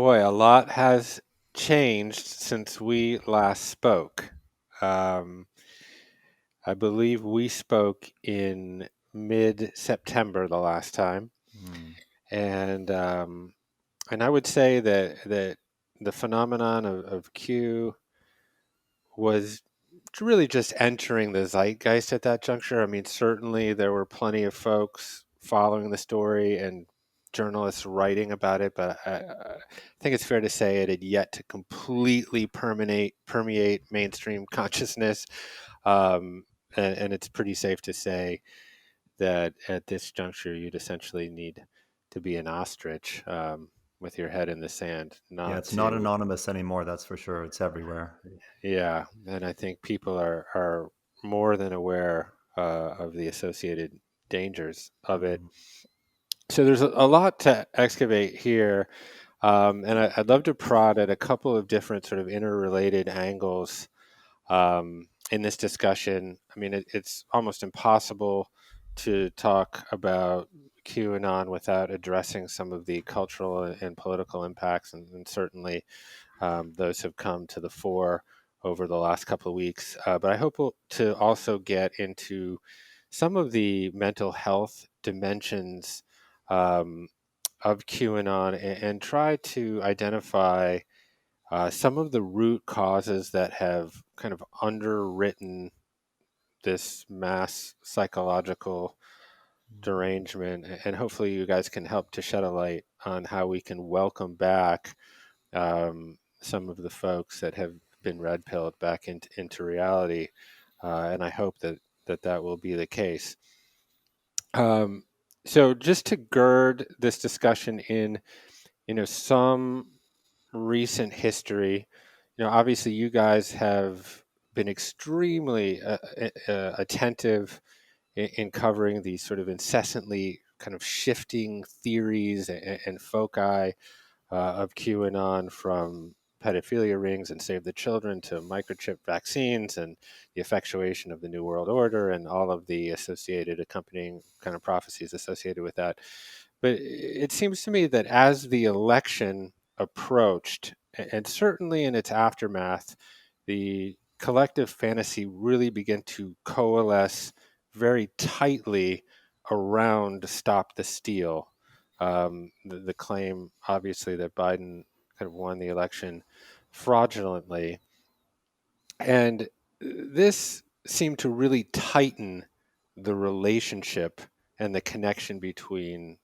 Boy, a lot has changed since we last spoke. Um, I believe we spoke in mid-September the last time, Hmm. and and I would say that the phenomenon of Q was really just entering the zeitgeist at that juncture. I mean, certainly there were plenty of folks following the story and journalists writing about it, but I think it's fair to say it had yet to completely permeate mainstream consciousness. Um, and it's pretty safe to say that at this juncture, you'd essentially need to be an ostrich with your head in the sand, Yeah, not it's not to. anonymous anymore, that's for sure. It's everywhere. Yeah, and I think people are more than aware of the associated dangers of it. Mhm. So there's a lot to excavate here, and I'd love to prod at a couple of different sort of interrelated angles in this discussion. I mean, it's almost impossible to talk about QAnon without addressing some of the cultural and political impacts, and certainly those have come to the fore over the last couple of weeks. But I hope to also get into some of the mental health dimensions um, of QAnon and try to identify some of the root causes that have kind of underwritten this mass psychological derangement. And hopefully, you guys can help to shed a light on how we can welcome back some of the folks that have been red pilled back into reality, and I hope that will be the case. Um, so, just to gird this discussion in, some recent history, obviously you guys have been extremely attentive in covering these sort of incessantly kind of shifting theories and foci of QAnon, from pedophilia rings and Save the Children to microchip vaccines and the effectuation of the New World Order and all of the associated accompanying kind of prophecies associated with that. But it seems to me that as the election approached, and certainly in its aftermath, the collective fantasy really began to coalesce very tightly around Stop the Steal. The claim, obviously, that Biden kind of won the election fraudulently. And this seemed to really tighten the relationship and the connection between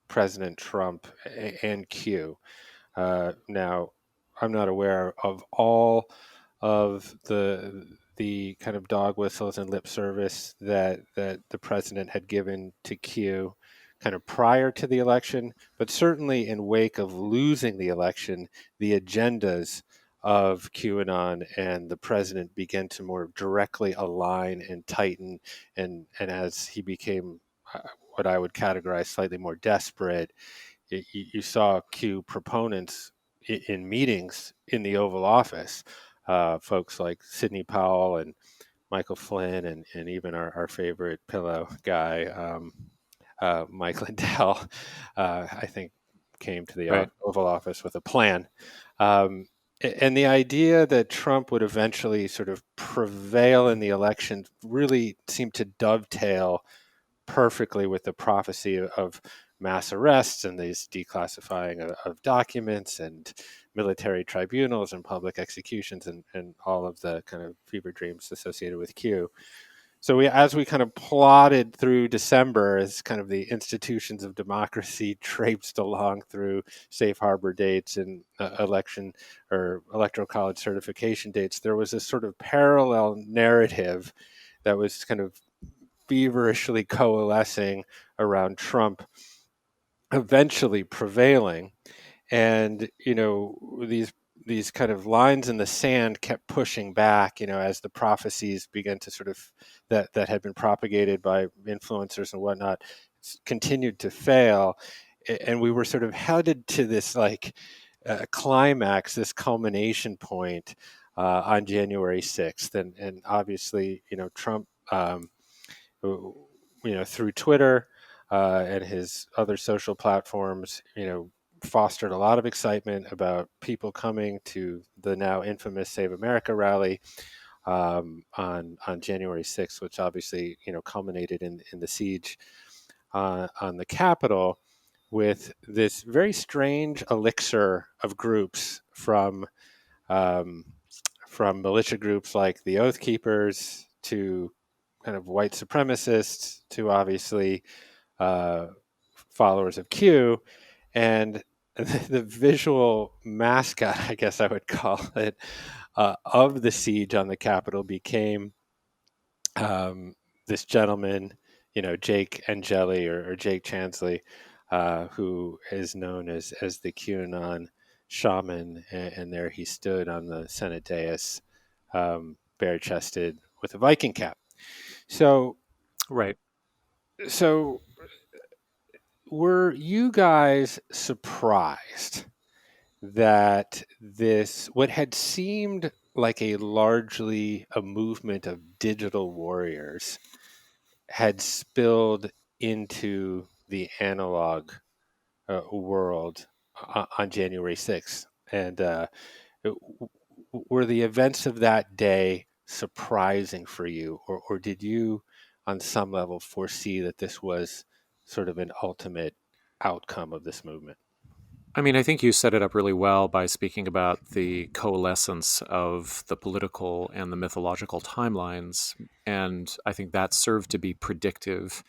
President Trump and Q. Now, I'm not aware of all of the kind of dog whistles and lip service that the president had given to Q kind of prior to the election, but certainly in wake of losing the election, the agendas of QAnon and the president began to more directly align and tighten, and as he became what I would categorize slightly more desperate, you saw Q proponents in meetings in the Oval Office, folks like Sidney Powell and Michael Flynn, and even our favorite pillow guy, Mike Lindell, I think came to the Right. Oval Office with a plan. Um, and the idea that Trump would eventually sort of prevail in the election really seemed to dovetail perfectly with the prophecy of mass arrests and these declassifying of documents and military tribunals and public executions and all of the kind of fever dreams associated with Q. So as we kind of plodded through December, as kind of the institutions of democracy traipsed along through safe harbor dates and election or electoral college certification dates, there was this sort of parallel narrative that was kind of feverishly coalescing around Trump eventually prevailing. And these kind of lines in the sand kept pushing back, as the prophecies began to sort of that had been propagated by influencers and whatnot continued to fail. And we were sort of headed to this like climax, this culmination point on January 6th. And obviously, Trump through Twitter and his other social platforms, fostered a lot of excitement about people coming to the now infamous Save America rally on January 6th, which obviously culminated in the siege on the Capitol, with this very strange elixir of groups um, from militia groups like the Oath Keepers to kind of white supremacists to obviously uh, followers of Q, and the visual mascot, I guess I would call it, of the siege on the Capitol became um, this gentleman, Jake Angeli or Jake Chansley, who is known as the QAnon shaman, and there he stood on the Senate dais, bare chested with a Viking cap. So, Right. so were you guys surprised that this, what had seemed like a largely a movement of digital warriors, had spilled into the analog world on January 6th? And were the events of that day surprising for you, or did you, on some level, foresee that this was sort of an ultimate outcome of this movement? I mean, I think you set it up really well by speaking about the coalescence of the political and the mythological timelines. And I think that served to be predictive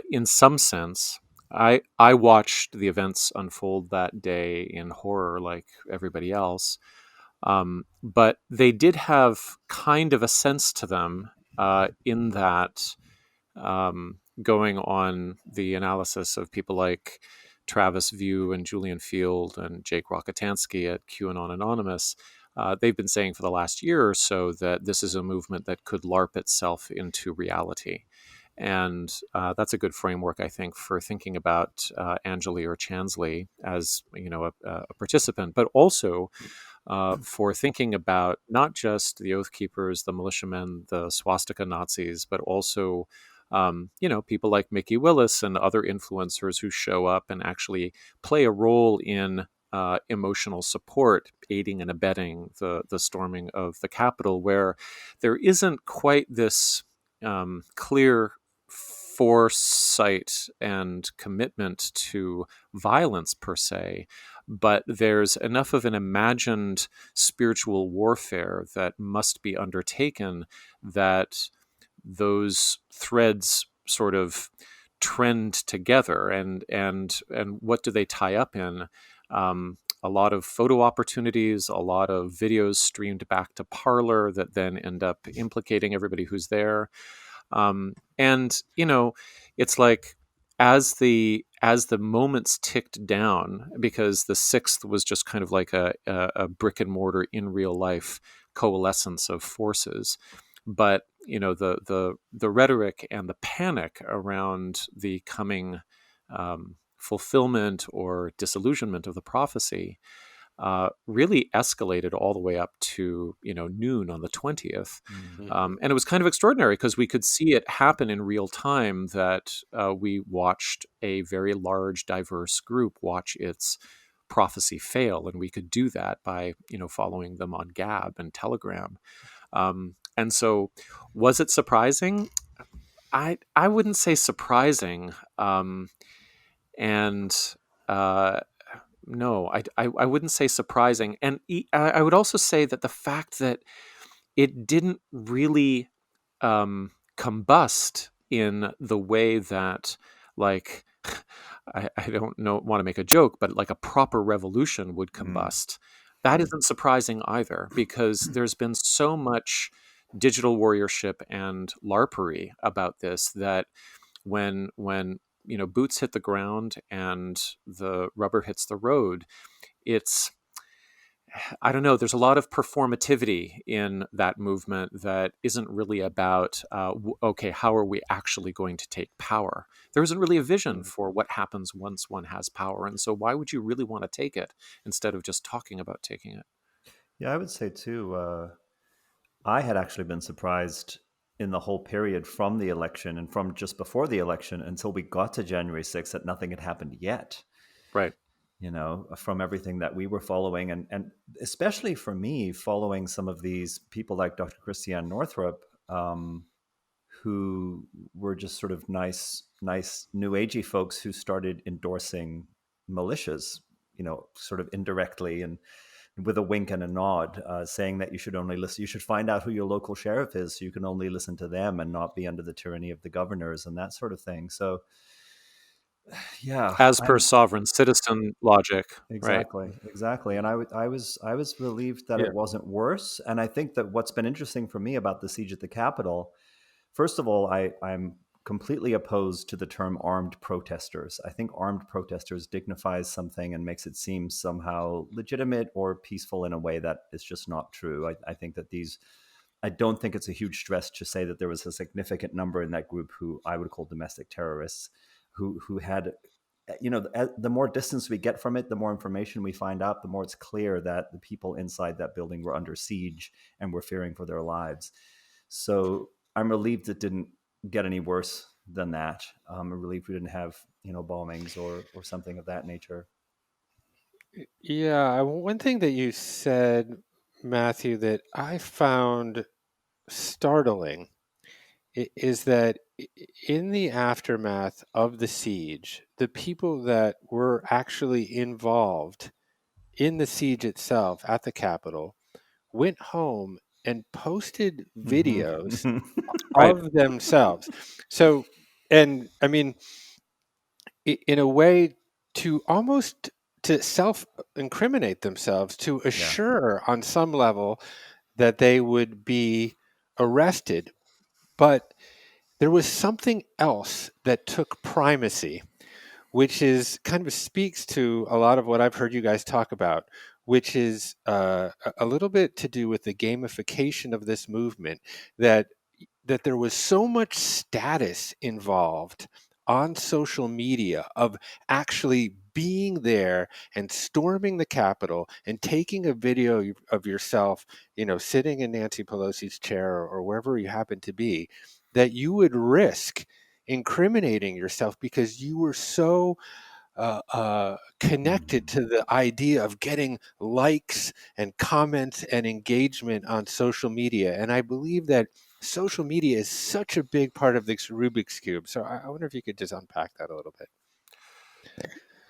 in some sense. I watched the events unfold that day in horror like everybody else. But they did have kind of a sense to them in that going on the analysis of people like Travis View and Julian Field and Jake Rockatansky at QAnon Anonymous, they've been saying for the last year or so that this is a movement that could LARP itself into reality. And that's a good framework, I think, for thinking about Angeli or Chansley as a participant, but also for thinking about not just the Oath Keepers, the militiamen, the swastika Nazis, but also people like Mickey Willis and other influencers who show up and actually play a role in emotional support, aiding and abetting the storming of the Capitol, where there isn't quite this clear foresight and commitment to violence per se, but there's enough of an imagined spiritual warfare that must be undertaken that those threads sort of trend together. And what do they tie up in? A lot of photo opportunities, a lot of videos streamed back to Parler that then end up implicating everybody who's there. And it's like as the moments ticked down, because the sixth was just kind of like a brick and mortar in real life coalescence of forces. But the rhetoric and the panic around the coming fulfillment or disillusionment of the prophecy really escalated all the way up to noon on the 20th. Mm-hmm. And it was kind of extraordinary because we could see it happen in real time, that we watched a very large, diverse group watch its prophecy fail. And we could do that by following them on Gab and Telegram. And so was it surprising? I wouldn't say surprising. And no, I wouldn't say surprising. And I would also say that the fact that it didn't really combust in the way that, like, I don't know, want to make a joke, but like a proper revolution would combust. That isn't surprising either, because there's been so much digital warriorship and larpery about this that when boots hit the ground and the rubber hits the road, it's, I don't know, there's a lot of performativity in that movement that isn't really about okay, how are we actually going to take power? There isn't really a vision for what happens once one has power, and so why would you really want to take it instead of just talking about taking it? Yeah, I would say too, I had actually been surprised in the whole period from the election and from just before the election until we got to January 6th that nothing had happened yet. Right. from everything that we were following, and especially for me, following some of these people like Dr. Christiane Northrup, who were just sort of nice new agey folks who started endorsing militias, sort of indirectly and with a wink and a nod, saying that you should only listen, you should find out who your local sheriff is so you can only listen to them and not be under the tyranny of the governors and that sort of thing. So yeah, As per sovereign citizen logic, right? exactly. And I was relieved that Yeah. it wasn't worse. And I think that what's been interesting for me about the siege at the Capitol, first of all, I'm completely opposed to the term armed protesters. I think armed protesters dignifies something and makes it seem somehow legitimate or peaceful in a way that is just not true. I think that I don't think it's a huge stretch to say that there was a significant number in that group who I would call domestic terrorists, who had, the more distance we get from it, the more information we find out, the more it's clear that the people inside that building were under siege and were fearing for their lives. So I'm relieved it didn't get any worse than that. I'm relieved we didn't have, bombings or something of that nature. Yeah, one thing that you said, Matthew, that I found startling is that in the aftermath of the siege, the people that were actually involved in the siege itself at the Capitol went home and posted videos Mm-hmm. Right. of themselves. So, and I mean, in a way, to almost to self incriminate themselves, to Yeah. assure on some level that they would be arrested. But there was something else that took primacy, which is kind of speaks to a lot of what I've heard you guys talk about, which is a little bit to do with the gamification of this movement, that there was so much status involved on social media of actually being there and storming the Capitol and taking a video of yourself, sitting in Nancy Pelosi's chair or wherever you happen to be, that you would risk incriminating yourself because you were so connected Mm-hmm. to the idea of getting likes and comments and engagement on social media. And I believe that social media is such a big part of this Rubik's Cube. So I wonder if you could just unpack that a little bit.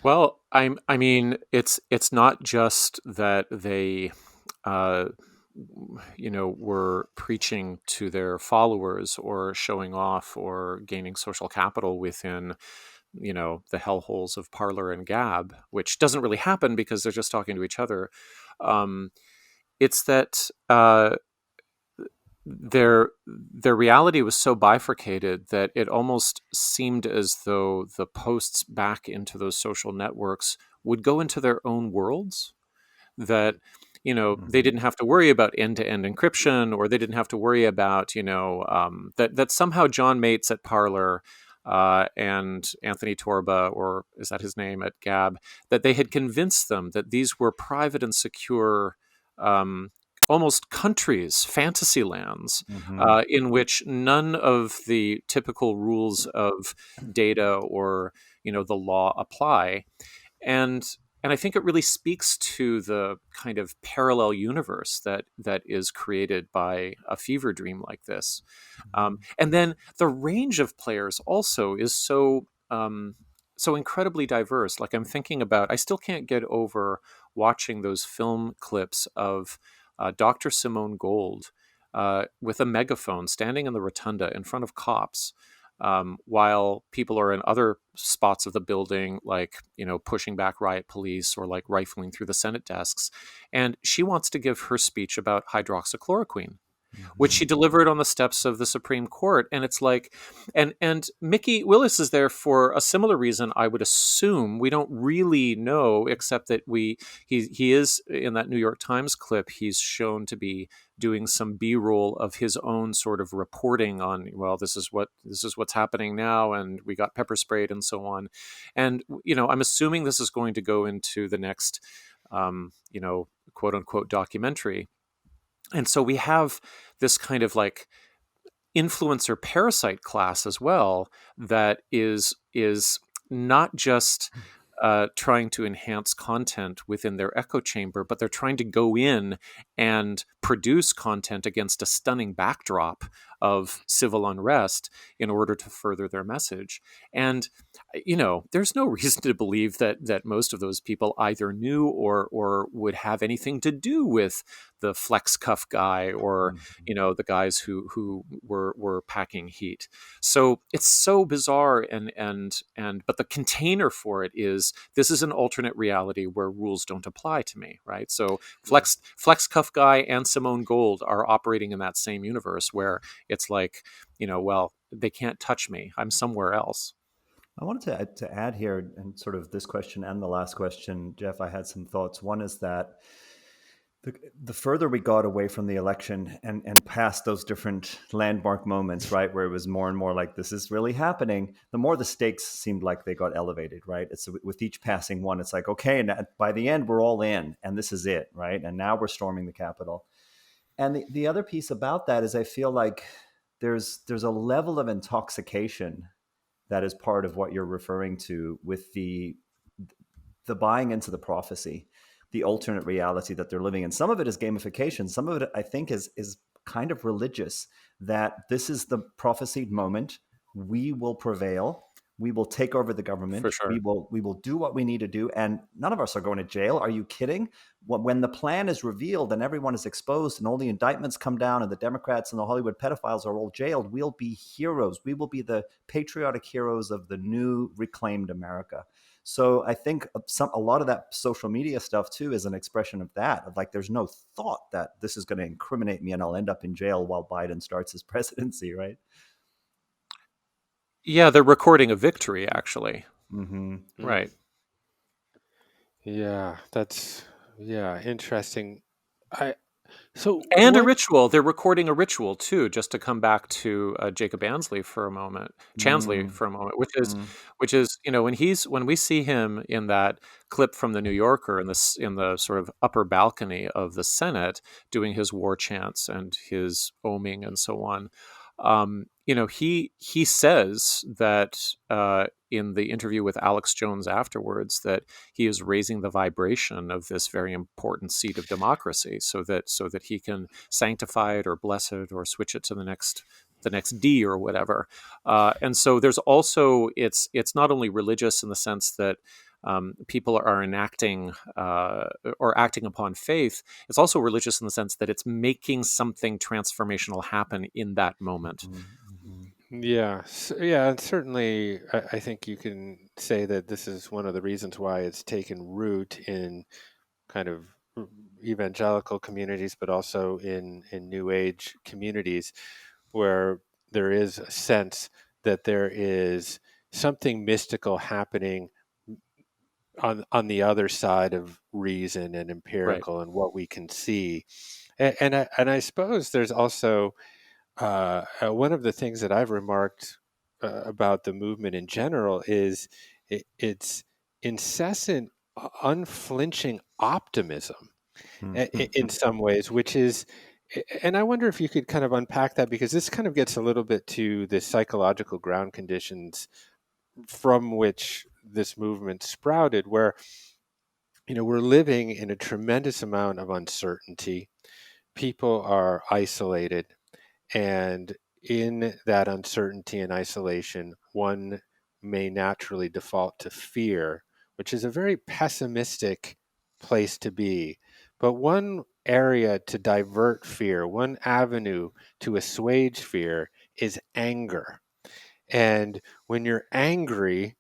Well, I mean, it's not just that they, uh, were preaching to their followers or showing off or gaining social capital within, the hellholes of Parler and Gab, which doesn't really happen because they're just talking to each other. Um, it's that their reality was so bifurcated that it almost seemed as though the posts back into those social networks would go into their own worlds, that they Mm-hmm. didn't have to worry about end-to-end encryption, or they didn't have to worry about that somehow John Mates at Parler and Anthony Torba, or is that his name, at Gab, that they had convinced them that these were private and secure, um, almost countries, fantasy lands, Mm-hmm. in which none of the typical rules of data or the law apply. And I think it really speaks to the kind of parallel universe that is created by a fever dream like this. And then the range of players also is so incredibly diverse. Like, I'm thinking about, I still can't get over watching those film clips of Dr. Simone Gold with a megaphone standing in the rotunda in front of cops, while people are in other spots of the building, like, pushing back riot police or like rifling through the Senate desks. And she wants to give her speech about hydroxychloroquine, which Mm-hmm. she delivered on the steps of the Supreme Court. And it's like, and Mickey Willis is there for a similar reason, I would assume. We don't really know, except that he is in that New York Times clip. He's shown to be doing some B-roll of his own sort of reporting on, well, this is what's happening now, and we got pepper sprayed and so on. And I'm assuming this is going to go into the next quote unquote documentary. And so we have this kind of like influencer parasite class as well, that is not just trying to enhance content within their echo chamber, but they're trying to go in and produce content against a stunning backdrop of civil unrest in order to further their message. And there's no reason to believe that most of those people either knew or would have anything to do with the flex cuff guy or the guys who were packing heat. So it's so bizarre, and but the container for it is, this is an alternate reality where rules don't apply to me, right? So flex cuff guy and Simone Gold are operating in that same universe where it's like, well, they can't touch me. I'm somewhere else. I wanted to add here, and sort of this question and the last question, Jeff, I had some thoughts. One is that the further we got away from the election and past those different landmark moments, right, where it was more and more like this is really happening, the more the stakes seemed like they got elevated, right? It's with each passing one, it's like, okay, and by the end, we're all in, and this is it, right? And now we're storming the Capitol. And the other piece about that is I feel like there's a level of intoxication that is part of what you're referring to with the buying into the prophecy, the alternate reality that they're living in. Some of it is gamification. Some of it, I think, is kind of religious, that this is the prophesied moment. We will prevail. We will take over the government. For sure. We will do what we need to do. And none of us are going to jail. Are you kidding? When the plan is revealed and everyone is exposed and all the indictments come down and the Democrats and the Hollywood pedophiles are all jailed, we'll be heroes. We will be the patriotic heroes of the new reclaimed America. So I think a lot of that social media stuff too is an expression of that, of like, there's no thought that this is going to incriminate me and I'll end up in jail while Biden starts his presidency, right? Yeah, they're recording a victory, actually. Mm-hmm. Right. Yeah, that's interesting. A ritual. They're recording a ritual too. Just to come back to Jacob Chansley for a moment, which is when we see him in that clip from the New Yorker in the sort of upper balcony of the Senate doing his war chants and his oming and so on. He says that in the interview with Alex Jones afterwards, that he is raising the vibration of this very important seat of democracy so that he can sanctify it or bless it or switch it to the next D or whatever. And so there's also, it's not only religious in the sense that people are enacting or acting upon faith. It's also religious in the sense that it's making something transformational happen in that moment. Yeah, and certainly I think you can say that this is one of the reasons why it's taken root in kind of evangelical communities, but also in New Age communities, where there is a sense that there is something mystical happening on the other side of reason and empirical, right, and what we can see. And I suppose there's also one of the things that I've remarked about the movement in general is its incessant, unflinching optimism in some ways, which is, and I wonder if you could kind of unpack that, because this kind of gets a little bit to the psychological ground conditions from which this movement sprouted, where we're living in a tremendous amount of uncertainty. People are isolated, and in that uncertainty and isolation, one may naturally default to fear, which is a very pessimistic place to be. But one area to divert fear, one avenue to assuage fear, is anger. And when you're angry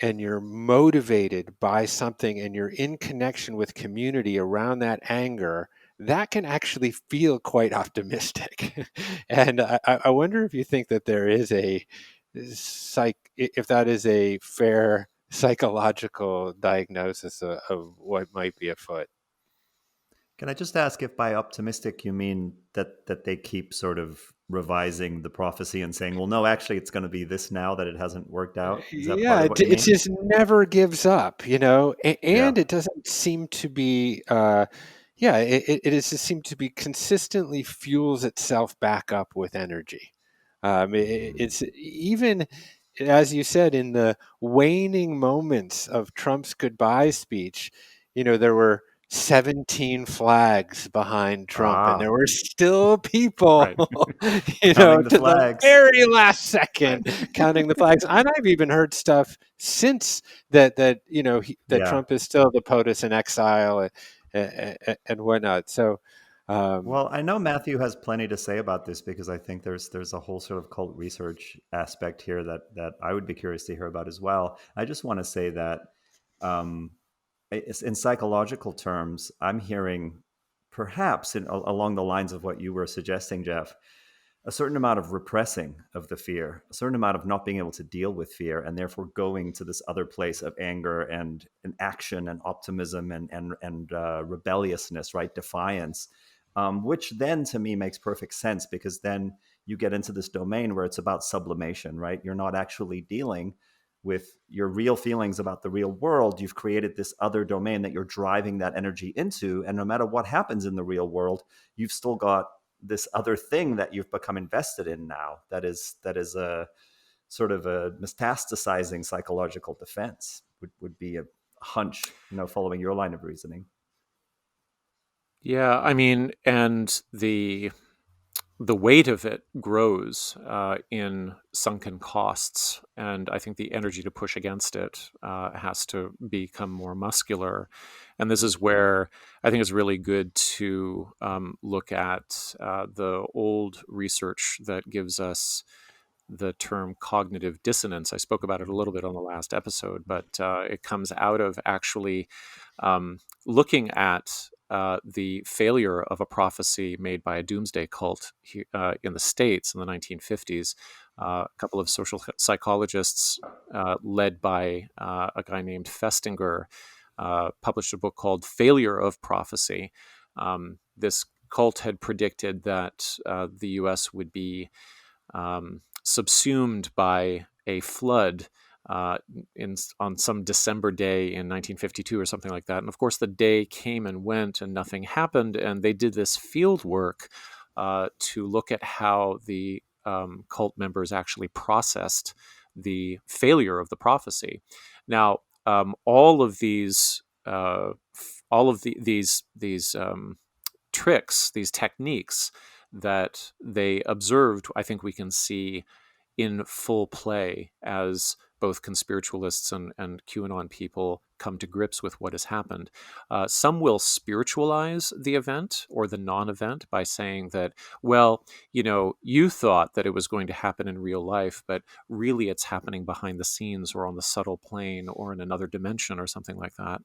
and you're motivated by something and you're in connection with community around that anger, that can actually feel quite optimistic. And I wonder if you think that there is if that is a fair psychological diagnosis of what might be afoot. Can I just ask if by optimistic you mean that they keep sort of revising the prophecy and saying, well, no, actually it's going to be this now that it hasn't worked out? Is that part of what you mean? It just never gives up, and it doesn't seem to be, it just seems to be consistently fuels itself back up with energy. It's even, as you said, in the waning moments of Trump's goodbye speech, there were 17 flags behind Trump, and there Ah, were still people, Right. counting the to the flags. very last Right. second counting the flags. And I've even heard stuff since that Yeah. Trump is still the POTUS in exile and whatnot. So, um, Well, I know Matthew has plenty to say about this because I think there's a whole sort of cult research aspect here that I would be curious to hear about as well. I just want to say that um, in psychological terms, I'm hearing perhaps along the lines of what you were suggesting, Jeff, a certain amount of repressing of the fear, a certain amount of not being able to deal with fear, and therefore going to this other place of anger and action and optimism and rebelliousness, right? Defiance, which then to me makes perfect sense because then you get into this domain where it's about sublimation, right? You're not actually dealing with your real feelings about the real world. You've created this other domain that you're driving that energy into, and no matter what happens in the real world, you've still got this other thing that you've become invested in now that is a sort of a metastasizing psychological defense would be a hunch, following your line of reasoning. Yeah, I mean, and the weight of it grows in sunken costs, and I think the energy to push against it has to become more muscular. And this is where I think it's really good to look at the old research that gives us the term cognitive dissonance. I spoke about it a little bit on the last episode, but it comes out of actually looking at the failure of a prophecy made by a doomsday cult in the States in the 1950s. A couple of social psychologists, led by a guy named Festinger, published a book called Failure of Prophecy. This cult had predicted that the US would be subsumed by a flood on some December day in 1952 or something like that. And of course, the day came and went, and nothing happened. And they did this field work to look at how the cult members actually processed the failure of the prophecy. Now, all of these, these tricks, these techniques that they observed, I think we can see in full play as both conspiritualists and QAnon people come to grips with what has happened. Some will spiritualize the event or the non event by saying that, well, you thought that it was going to happen in real life, but really it's happening behind the scenes or on the subtle plane or in another dimension or something like that.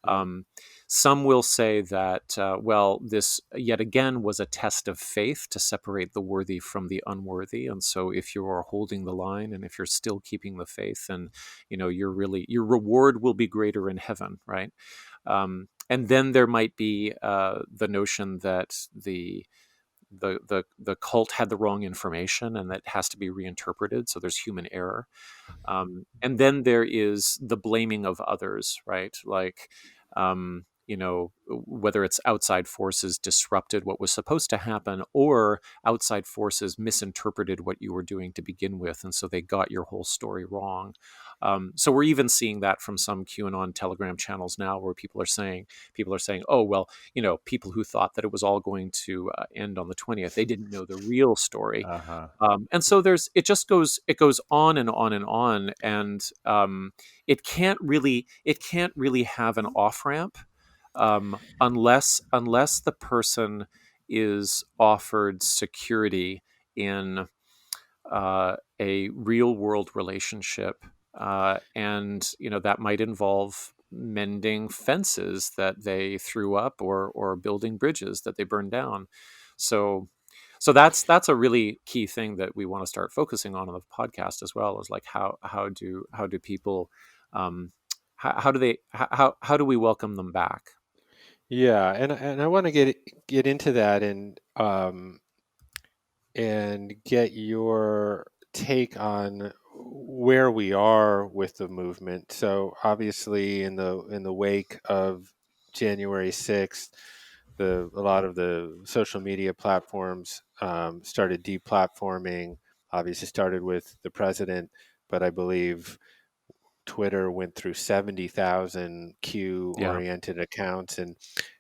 Um, some will say that, well, this yet again was a test of faith to separate the worthy from the unworthy. And so if you are holding the line and if you're still keeping the faith, then, your reward will be greater in heaven, right? And then there might be the notion that the cult had the wrong information and that has to be reinterpreted. So there's human error. And then there is the blaming of others, right? Like, whether it's outside forces disrupted what was supposed to happen or outside forces misinterpreted what you were doing to begin with. And so they got your whole story wrong. So we're even seeing that from some QAnon Telegram channels now where people are saying, oh, well, people who thought that it was all going to end on the 20th, they didn't know the real story. Uh-huh. And so it goes on and on and on, and it can't really have an off ramp unless the person is offered security in a real world relationship, and that might involve mending fences that they threw up or building bridges that they burned down. So that's a really key thing that we want to start focusing on the podcast as well, is like how do people how do they how do we welcome them back? yeah, and I want to get into that and get your take on where we are with the movement. So obviously, in the wake of January 6th, a lot of the social media platforms started deplatforming. Obviously, started with the president, but I believe Twitter went through 70,000 Yeah. Q-oriented accounts and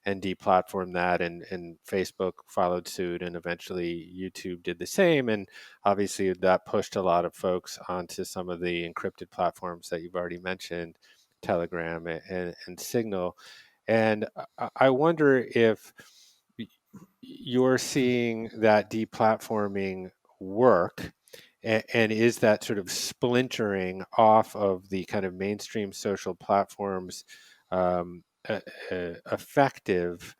deplatformed that, and Facebook followed suit, and eventually YouTube did the same. And obviously, that pushed a lot of folks onto some of the encrypted platforms that you've already mentioned, Telegram and Signal. And I wonder if you're seeing that deplatforming work, and is that sort of splintering off of the kind of mainstream social platforms effective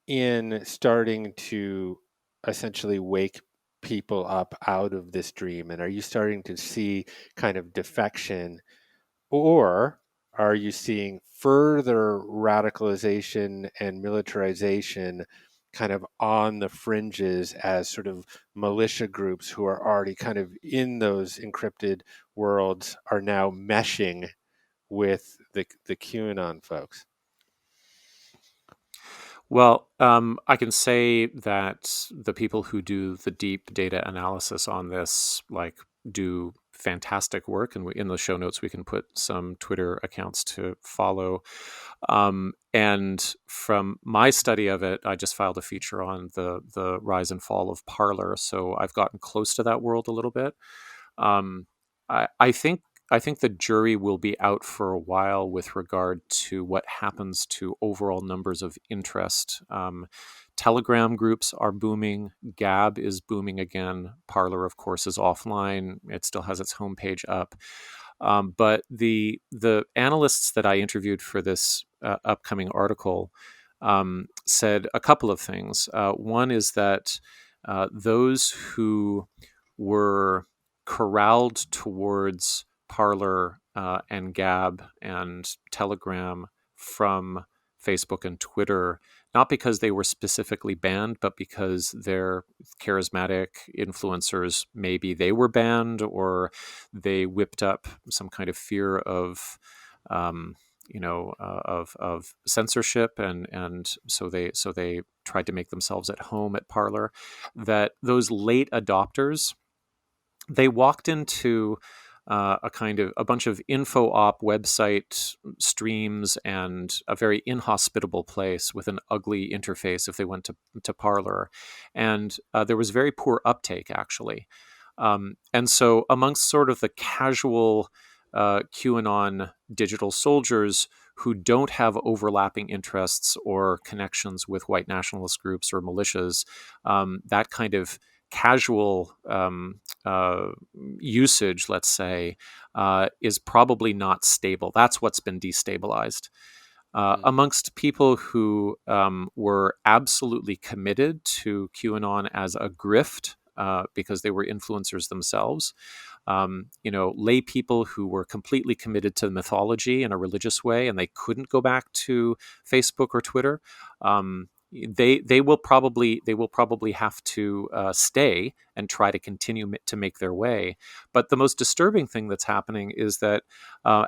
in starting to essentially wake people up out of this dream? And are you starting to see kind of defection, or are you seeing further radicalization and militarization kind of on the fringes, as sort of militia groups who are already kind of in those encrypted worlds are now meshing with the QAnon folks? Well, I can say that the people who do the deep data analysis on this, like, do fantastic work, and in the show notes we can put some Twitter accounts to follow. And from my study of it, I just filed a feature on the rise and fall of Parler, so I've gotten close to that world a little bit. Um, I think the jury will be out for a while with regard to what happens to overall numbers of interest. Telegram groups are booming. Gab is booming again. Parler, of course, is offline. It still has its homepage up. But the analysts that I interviewed for this upcoming article said a couple of things. One is that those who were corralled towards Parler and Gab and Telegram from Facebook and Twitter, not because they were specifically banned, but because they're charismatic influencers. Maybe they were banned, or they whipped up some kind of fear of, of censorship, and so they tried to make themselves at home at Parler. That those late adopters, they walked into a bunch of info op website streams and a very inhospitable place with an ugly interface if they went to Parler. And there was very poor uptake, actually. And so amongst sort of the casual QAnon digital soldiers who don't have overlapping interests or connections with white nationalist groups or militias, that kind of casual usage, let's say, is probably not stable. That's what's been destabilized. Mm. Amongst people who were absolutely committed to QAnon as a grift, because they were influencers themselves, lay people who were completely committed to mythology in a religious way, and they couldn't go back to Facebook or Twitter. They will probably have to stay and try to continue to make their way. But the most disturbing thing that's happening is that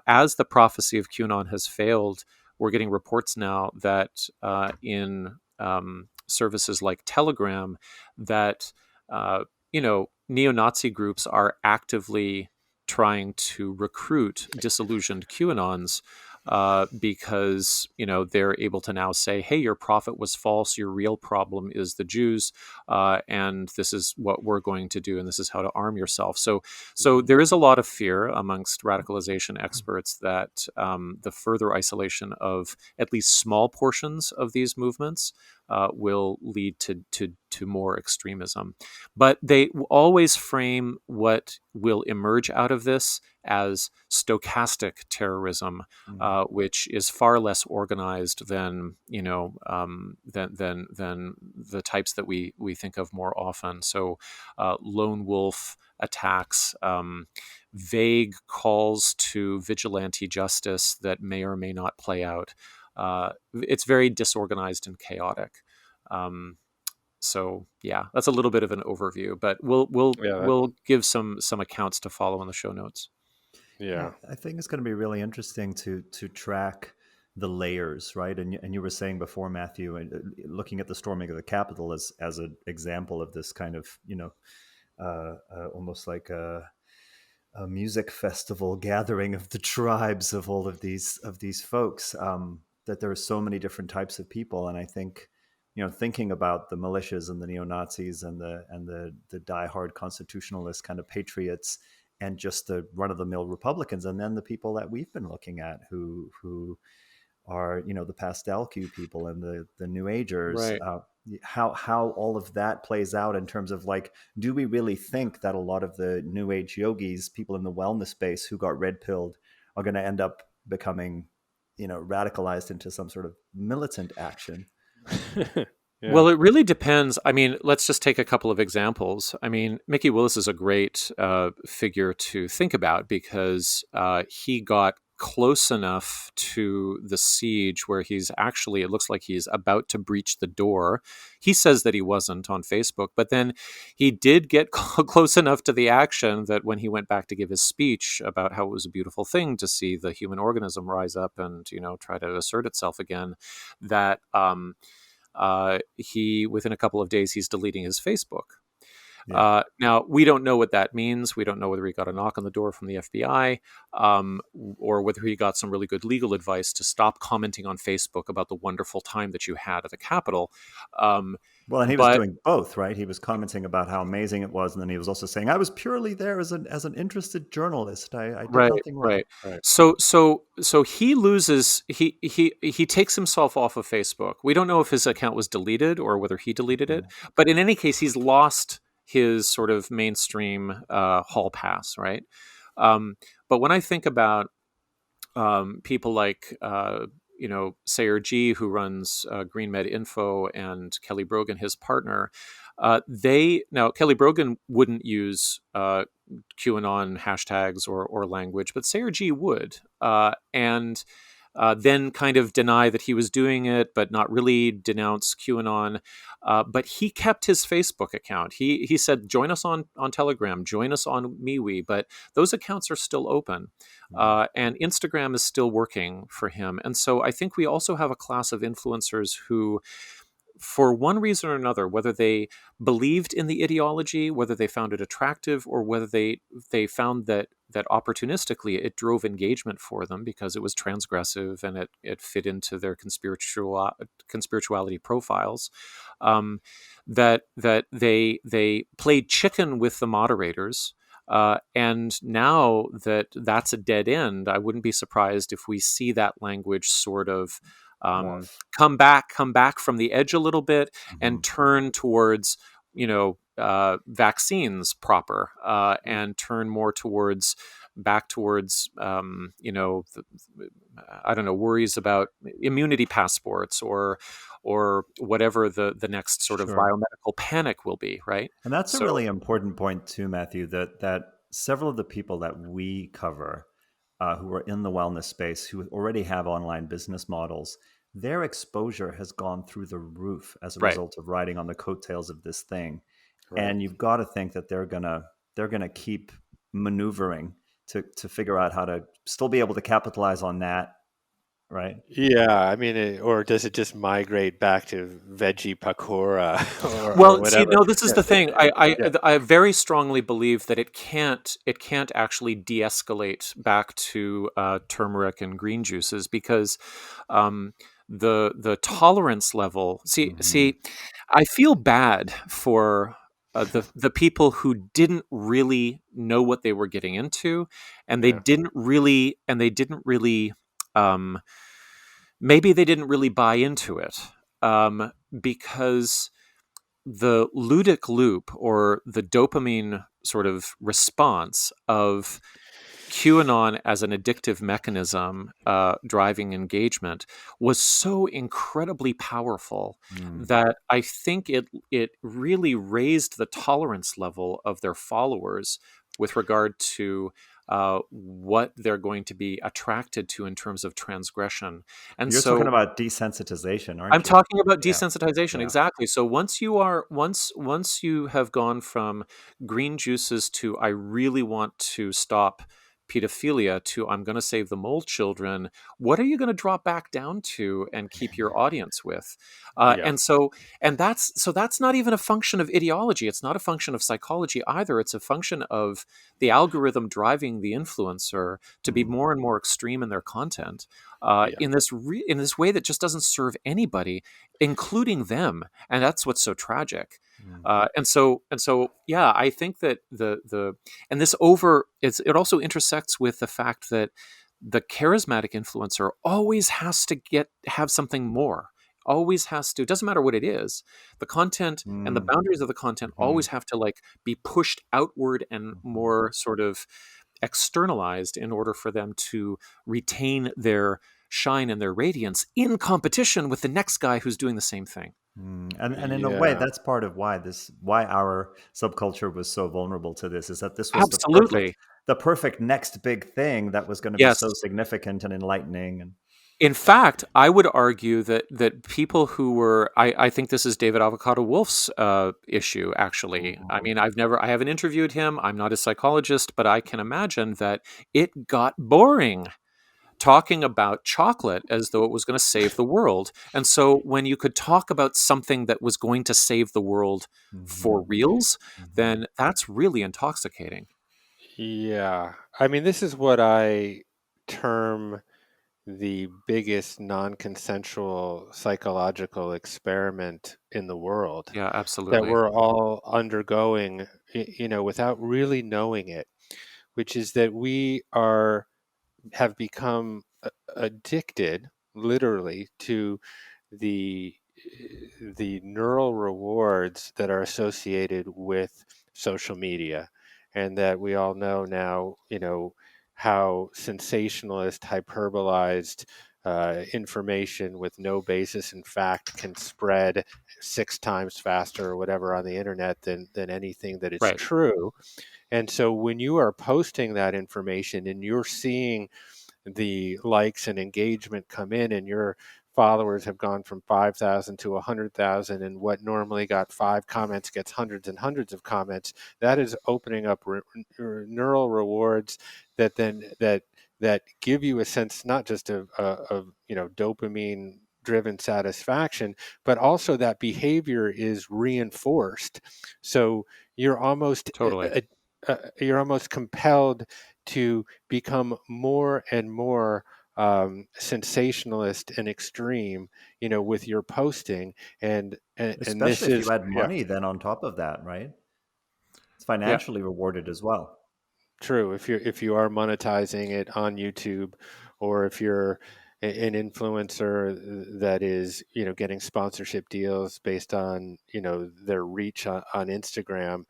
as the prophecy of QAnon has failed, we're getting reports now that in services like Telegram, that neo-Nazi groups are actively trying to recruit disillusioned QAnons because they're able to now say, "Hey, your prophet was false. Your real problem is the Jews, and this is what we're going to do, and this is how to arm yourself." So there is a lot of fear amongst radicalization experts that the further isolation of at least small portions of these movements will lead to more extremism. But they always frame what will emerge out of this as stochastic terrorism, which is far less organized than than the types that we think of more often. So, lone wolf attacks, vague calls to vigilante justice that may or may not play out. It's very disorganized and chaotic. So yeah, that's a little bit of an overview, but Yeah, we'll give some accounts to follow in the show notes. yeah. I think it's going to be really interesting to track the layers, right? And you were saying before, Matthew, looking at the storming of the Capitol as an example of this kind of almost like a music festival gathering of the tribes of all of these folks. That there are so many different types of people, and I think, thinking about the militias and the neo Nazis and the diehard constitutionalist kind of patriots, and just the run of the mill Republicans, and then the people that we've been looking at who are, the pastel Q people and the New Agers. Right. How all of that plays out in terms of, like, do we really think that a lot of the New Age yogis, people in the wellness space who got red pilled, are going to end up becoming, radicalized into some sort of militant action? Yeah. Well, it really depends. I mean, let's just take a couple of examples. I mean, Mickey Willis is a great figure to think about because he got close enough to the siege where he's actually, it looks like he's about to breach the door. He says that he wasn't on Facebook, but then he did get close enough to the action that when he went back to give his speech about how it was a beautiful thing to see the human organism rise up and, try to assert itself again, that he, within a couple of days, he's deleting his Facebook. Yeah. Now, we don't know what that means. We don't know whether he got a knock on the door from the FBI, or whether he got some really good legal advice to stop commenting on Facebook about the wonderful time that you had at the Capitol. Well, and he was But doing both, right? He was commenting about how amazing it was, and then he was also saying, "I was purely there as an interested journalist. I did right, nothing wrong." right. Right. So he loses. He takes himself off of Facebook. We don't know if his account was deleted or whether he deleted it. But in any case, he's lost his sort of mainstream hall pass, right? But when I think about people like Sayer G, who runs Green Med Info, and Kelly Brogan, his partner, Kelly Brogan wouldn't use QAnon hashtags or language, but Sayer G would, and then kind of deny that he was doing it, but not really denounce QAnon. But he kept his Facebook account. He said, "Join us on Telegram, join us on MeWe," but those accounts are still open. And Instagram is still working for him. And so I think we also have a class of influencers who, for one reason or another, whether they believed in the ideology, whether they found it attractive, or whether they found that opportunistically it drove engagement for them because it was transgressive and it fit into their conspirituality profiles, that they played chicken with the moderators. And now that that's a dead end, I wouldn't be surprised if we see that language sort of Morph. come back from the edge a little bit and Mhm. turn towards vaccines proper, and turn more towards back towards I don't know, worries about immunity passports or whatever the next sort of Sure. biomedical panic will be, right? And that's a So really important point too, Matthew, that several of the people that we cover, who are in the wellness space, who already have online business models, their exposure has gone through the roof as a right. result of riding on the coattails of this thing. Right. And you've got to think that they're gonna keep maneuvering to figure out how to still be able to capitalize on that, right? Yeah, I mean, or does it just migrate back to veggie pakora or Well, see, whatever? no, this is Yeah, the thing. yeah, I very strongly believe that it can't actually de-escalate back to turmeric and green juices because the tolerance level. Mhm. I feel bad for the people who didn't really know what they were getting into, and yeah. they didn't really um, maybe they didn't really buy into it, because the ludic loop or the dopamine sort of response of QAnon as an addictive mechanism driving engagement was so incredibly powerful Mm. that I think it really raised the tolerance level of their followers with regard to what they're going to be attracted to in terms of transgression. And You're talking so about desensitization, I'm aren't you? talking about Yeah. desensitization, Yeah. exactly. So once you have gone from green juices to I really want to stop pedophilia to I'm going to save the mole children, what are you going to drop back down to and keep your audience with? Yeah. And that's not even a function of ideology. It's not a function of psychology either. It's a function of the algorithm driving the influencer to be Mm. more and more extreme in their content, Yeah. in this way that just doesn't serve anybody, including them. And that's what's so tragic. Mm. And so, yeah, I think that the and this over it also intersects with the fact that the charismatic influencer always has to have something more. Always has to. Doesn't matter what it is. The content and the Mm. boundaries of the content Mhm. always have to like be pushed outward and Mhm. more sort of externalized in order for them to retain their shine and their radiance in competition with the next guy who's doing the same thing. And in a way, Yeah. that's part of why our subculture was so vulnerable to this, is that this was Absolutely. the perfect next big thing that was going to be Yes. so significant and enlightening. And In fact, I would argue that people who were I think this is David Avocado Wolf's issue. Actually, I Mhm. mean, I haven't interviewed him. I'm not a psychologist, but I can imagine that it got boring talking about chocolate as though it was going to save the world. And so when you could talk about something that was going to save the world for Mhm. reals, Mhm. then that's really intoxicating. Yeah. I mean, this is what I term the biggest non-consensual psychological experiment in the world Yeah, that absolutely. we're all undergoing, without really knowing it, which is that we have become addicted, literally, to the the neural rewards that are associated with social media, and that we all know now, how sensationalist, hyperbolized information with no basis in fact can spread 6 times faster or whatever on the internet than anything that is Right. true. And so when you are posting that information and you're seeing the likes and engagement come in, and your followers have gone from 5,000 to 100,000, and what normally got 5 comments gets hundreds and hundreds of comments, that is opening up neural rewards that give you a sense not just of dopamine driven satisfaction, but also that behavior is reinforced. So you're almost Totally. you're almost compelled to become more and more sensationalist and extreme, with your posting, and Especially this if is, you add yeah, money then on top of that, right? It's Yeah. financially rewarded as well. true. If you are monetizing it on YouTube, or if you're an influencer that is, getting sponsorship deals based on, their reach on Instagram,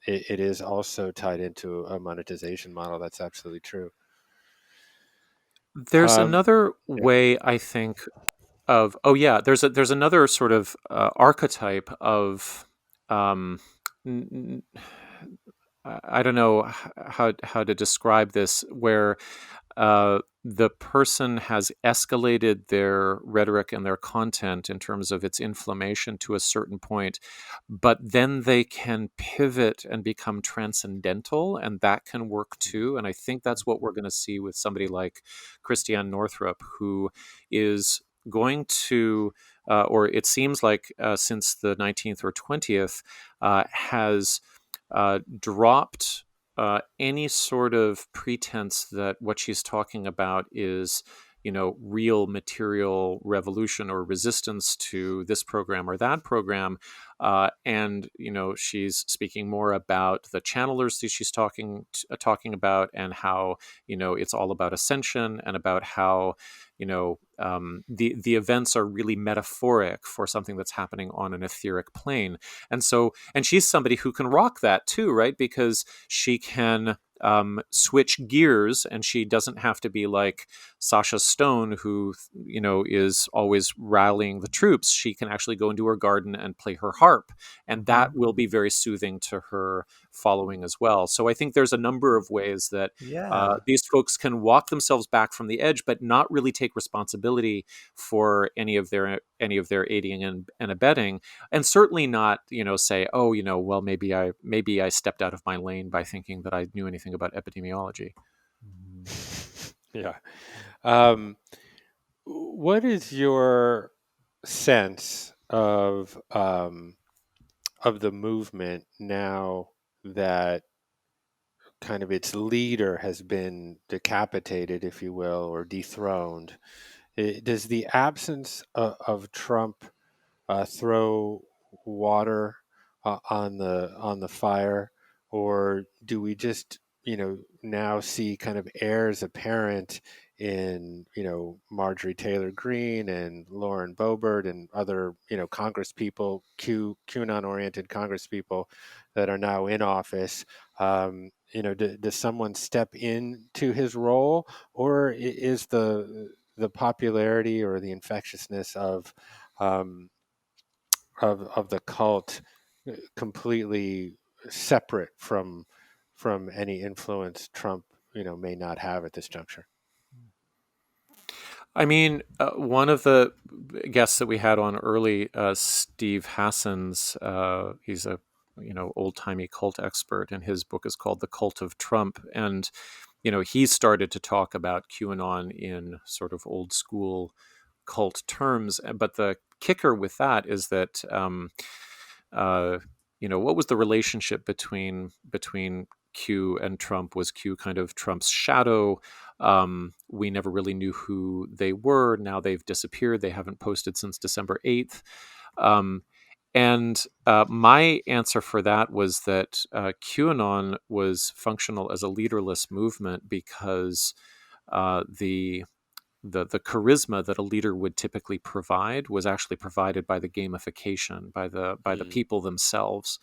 it is also tied into a monetization model. That's absolutely true. There's Um, another yeah. way I think of oh yeah, there's another sort of archetype of um n- n- I don't know how to describe this, where the person has escalated their rhetoric and their content in terms of its inflammation to a certain point, but then they can pivot and become transcendental, and that can work too. And I think that's what we're going to see with somebody like Christiane Northrup, who is going to, or it seems like since the 19th or 20th, has dropped any sort of pretense that what she's talking about is, real material revolution or resistance to this program or that program. And she's speaking more about the channelers that she's talking about, and how it's all about ascension, and about how the events are really metaphoric for something that's happening on an etheric plane. And she's somebody who can rock that too, right? Because she can switch gears, and she doesn't have to be like Sasha Stone, who is always rallying the troops. She can actually go into her garden and play her harp, and that Mhm. will be very soothing to her following as well. So I think there's a number of ways that Yeah. these folks can walk themselves back from the edge, but not really take responsibility for any of their aiding and abetting, and certainly not, say, oh, well, maybe I stepped out of my lane by thinking that I knew anything about epidemiology. Mhm. Yeah. Um, what is your sense of the movement now that kind of its leader has been decapitated, if you will, or dethroned? Does the absence of Trump throw water on the fire, or do we just now see kind of heirs apparent in Marjorie Taylor Greene and Lauren Boebert and other Congress people, QAnon oriented Congress people that are now in office? Does someone step into his role, or is the popularity or the infectiousness um, of the cult completely separate from any influence Trump may not have at this juncture? I mean, one of the guests that we had on early, Steve Hassens, he's a old timey cult expert, and his book is called "The Cult of Trump." And he started to talk about QAnon in sort of old school cult terms. But the kicker with that is that uh, what was the relationship between Q and Trump? Was Q kind of Trump's shadow? We never really knew who they were. Now they've disappeared. They haven't posted since December 8th. Um, and my answer for that was that QAnon was functional as a leaderless movement because the charisma that a leader would typically provide was actually provided by the gamification, by the Mm. people themselves.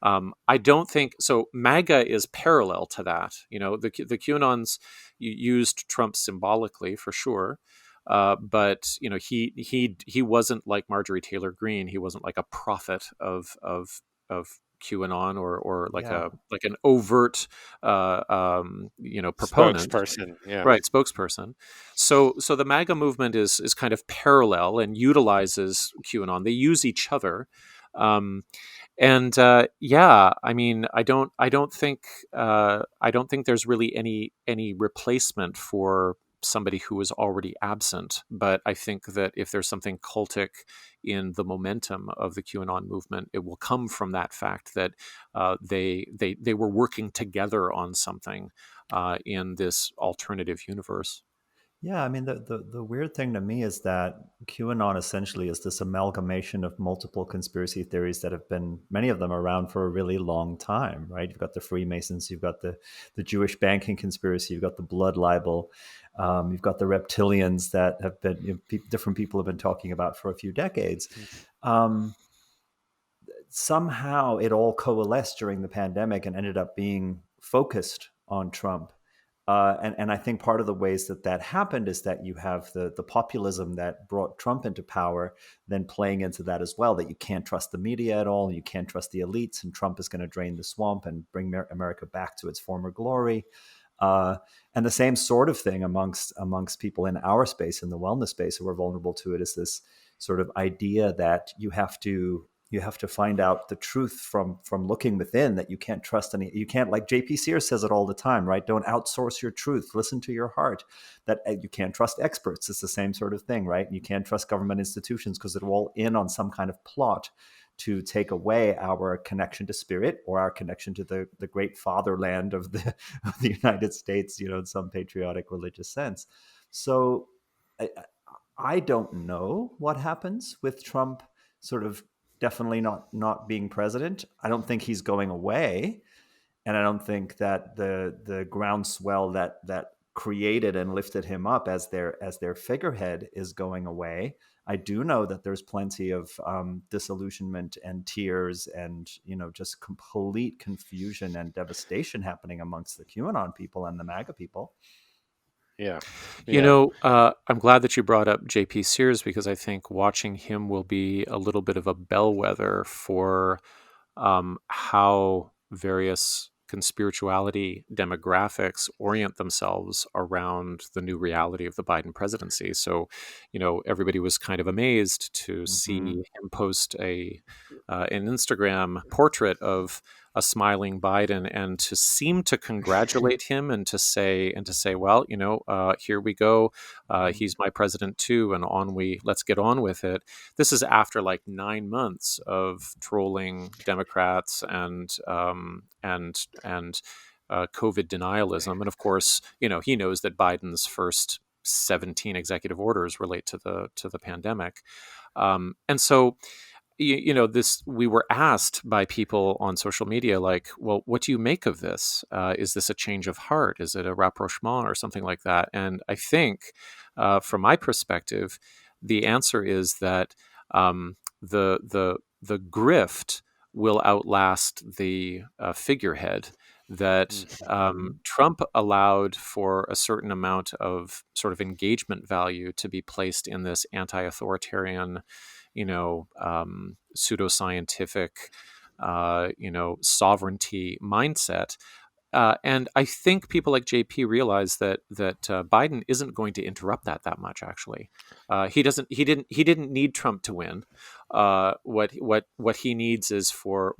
I don't think so. MAGA is parallel to that. The QAnons used Trump symbolically for sure, but he wasn't like Marjorie Taylor Greene. He wasn't like a prophet of QAnon, or like Yeah. an overt proponent. Spokesperson, yeah. Right, spokesperson. So the MAGA movement is kind of parallel and utilizes QAnon. They use each other, um, and yeah, I mean, I don't think there's really any replacement for somebody who is already absent. But I think that if there's something cultic in the momentum of the QAnon movement, it will come from that fact that they were working together on something in this alternative universe. Yeah, I mean, the weird thing to me is that QAnon essentially is this amalgamation of multiple conspiracy theories that have been, many of them, around for a really long time, right? You've got the Freemasons, you've got the Jewish banking conspiracy, you've got the blood libel, you've got the reptilians that have been, different people have been talking about for a few decades. Um, Somehow it all coalesced during the pandemic and ended up being focused on Trump. And I think part of the ways that that happened is that you have the populism that brought Trump into power, then playing into that as well, that you can't trust the media at all, and you can't trust the elites, and Trump is going to drain the swamp and bring America back to its former glory. Uh, and the same sort of thing amongst people in our space, in the wellness space, who are vulnerable to it, is this sort of idea that you have to find out the truth from looking within, that you can't trust any, you can't, like JP Sears says it all the time, right? Don't outsource your truth, listen to your heart. That you can't trust experts, it's the same sort of thing, right? And you can't trust government institutions because they're all in on some kind of plot to take away our connection to spirit, or our connection to the great fatherland of the United States, in some patriotic religious sense. So I, I don't know what happens with Trump sort of definitely not being president. I don't think he's going away, and I don't think that the groundswell that created and lifted him up as their figurehead is going away. I do know that there's plenty of disillusionment and tears and just complete confusion and devastation happening amongst the QAnon people and the MAGA people. Yeah, yeah. I'm glad that you brought up JP Sears, because I think watching him will be a little bit of a bellwether for how various conspirituality demographics orient themselves around the new reality of the Biden presidency. So, everybody was kind of amazed to Mm-hmm. see him post an Instagram portrait of a smiling Biden and to seem to congratulate him and to say, well, here we go. He's my president too, and let's get on with it. This is after like 9 months of trolling Democrats and COVID denialism, and of course, he knows that Biden's first 17 executive orders relate to the pandemic, and so this we were asked by people on social media, like, well, what do you make of this? Is this a change of heart? Is it a rapprochement or something like that? And I think, from my perspective, the answer is that the grift will outlast the figurehead. That Mm-hmm. Trump allowed for a certain amount of sort of engagement value to be placed in this anti-authoritarian, pseudoscientific, sovereignty mindset. And I think people like JP realize that Biden isn't going to interrupt that much. Actually, he doesn't. He didn't need Trump to win. What he needs is for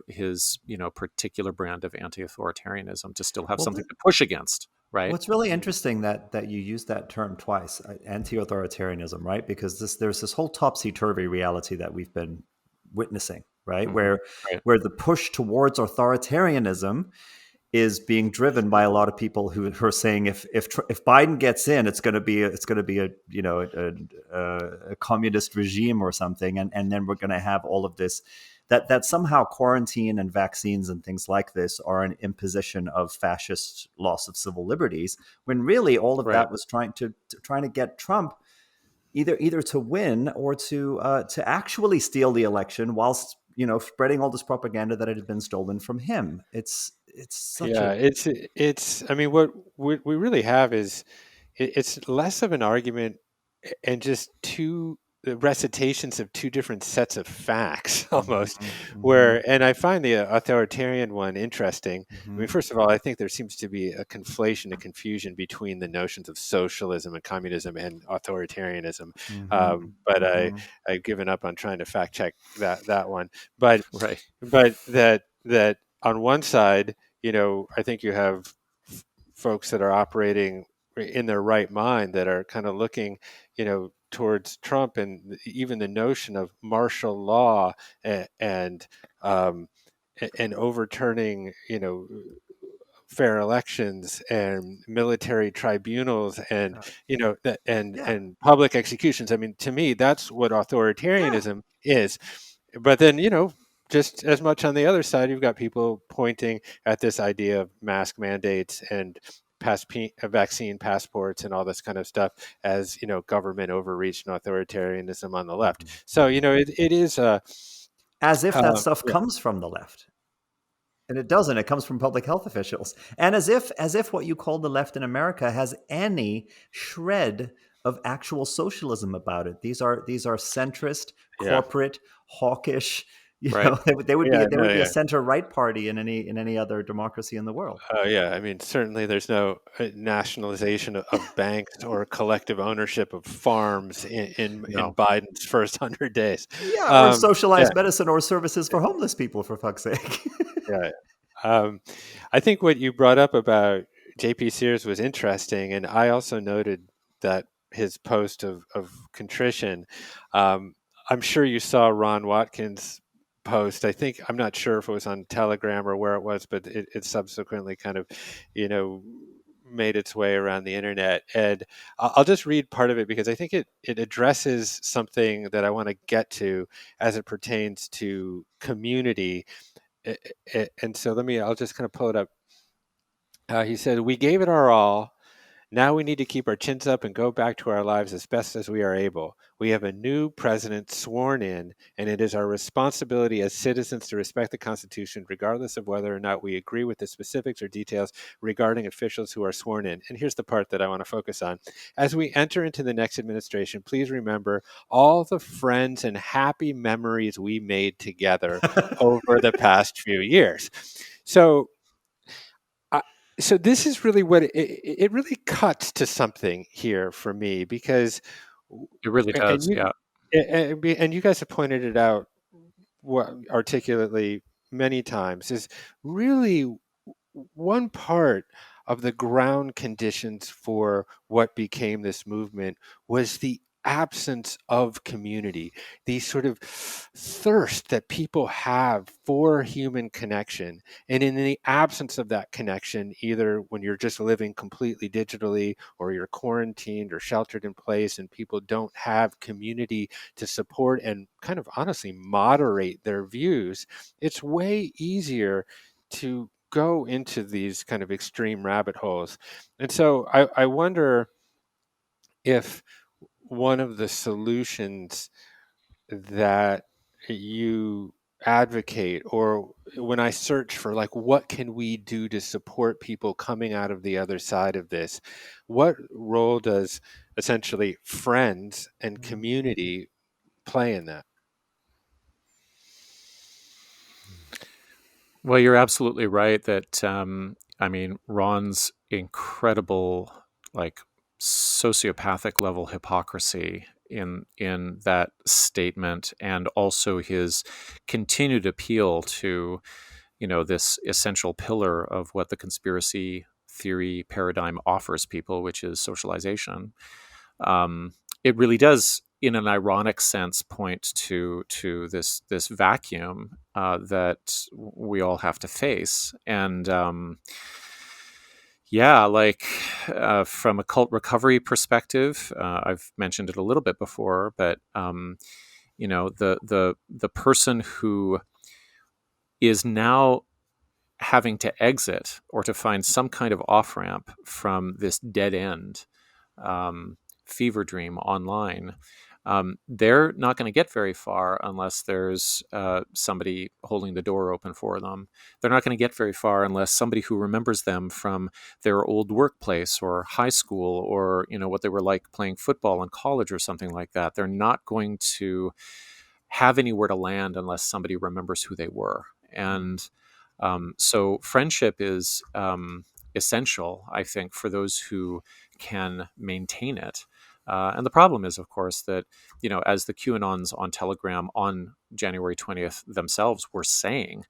his particular brand of anti-authoritarianism to still have Well, something to push against. Right. what's really interesting that you use that term twice, anti-authoritarianism, right? Because there's this whole topsy-turvy reality that we've been witnessing, right? Hmm. Where Right. the push towards authoritarianism is being driven by a lot of people who are saying if Biden gets in, it's going to be a a communist regime or something, and then we're going to have all of this that somehow quarantine and vaccines and things like this are an imposition of fascist loss of civil liberties, when really all of Right. that was trying to get Trump either to win or to actually steal the election, whilst spreading all this propaganda that it had been stolen from him. It's such a Yeah, it's. I mean, what we really have is it's less of an argument and just two recitations of two different sets of facts almost. Mhm, mhm, Where, and I find the authoritarian one interesting. I mean, mhm, first of all, I think there seems to be a conflation, a confusion between the notions of socialism and communism and authoritarianism. mhm, But mhm. I've given up on trying to fact check that one. But Right. that on one side, I think you have folks that are operating in their right mind that are kind of looking, towards Trump and even the notion of martial law and and overturning, fair elections and military tribunals and Uh, yeah, and public executions. I mean, to me, that's what yeah. authoritarianism is. But then, just as much on the other side, you've got people pointing at this idea of mask mandates and vaccine passports and all this kind of stuff as, government overreach and authoritarianism on the left. Mhm, So, mhm. it is a As if that stuff yeah, comes from the left. And it doesn't. It comes from public health officials. And as if what you call the left in America has any shred of actual socialism about it. These are centrist, yeah, corporate, hawkish. Right. They would be yeah, there no, would be a yeah. center right party in any other democracy in the world. Oh yeah, I mean, certainly there's no nationalization of banks or collective ownership of farms in No. Biden's first 100 days. Yeah, or Um, yeah, socialized medicine or services for homeless people, for fuck's sake. yeah. Um, I think what you brought up about J.P. Sears was interesting, and I also noted that his post of contrition. Um, I'm sure you saw Ron Watkins' post. I'm not sure if it was on Telegram or where it was, but it subsequently kind of, you know, made its way around the internet. And I'll just read part of it because I think it addresses something that I want to get to as it pertains to community. And so I'll just kind of pull it up. He said, "We gave it our all, Now we need to keep our chins up and go back to our lives as best as we are able. We have a new president sworn in, and it is our responsibility as citizens to respect the Constitution, regardless of whether or not we agree with the specifics or details regarding officials who are sworn in. And here's the part that I want to focus on. As we enter into the next administration, please remember all the friends and happy memories we made together over the past few years. So, uh, so this is really what it really cuts to something here for me, because It really and does. you Yeah. and you guys have pointed it out articulately many times, is really one part of the ground conditions for what became this movement was the absence of community, the sort of thirst that people have for human connection. And in the absence of that connection, either when you're just living completely digitally, or you're quarantined or sheltered in place, and people don't have community to support and kind of honestly moderate their views, it's way easier to go into these kind of extreme rabbit holes. And so I wonder if one of the solutions that you advocate, or when I search for like what can we do to support people coming out of the other side of this, what role does essentially friends and community play in that? Well, you're absolutely right that I mean, Ron's incredible, like, sociopathic level hypocrisy in that statement, and also his continued appeal to, this essential pillar of what the conspiracy theory paradigm offers people, which is socialization. It really does, in an ironic sense, point to this vacuum that we all have to face. And yeah, like, from a cult recovery perspective, I've mentioned it a little bit before, but the person who is now having to exit or to find some kind of off ramp from this dead end, um, fever dream online, they're not going to get very far unless there's somebody holding the door open for them. They're not going to get very far unless somebody who remembers them from their old workplace or high school, or what they were like playing football in college or something like that. They're not going to have anywhere to land unless somebody remembers who they were. And so friendship is essential, I think, for those who can maintain it. And the problem is, of course, that, as the QAnons on Telegram on January 20th themselves were saying,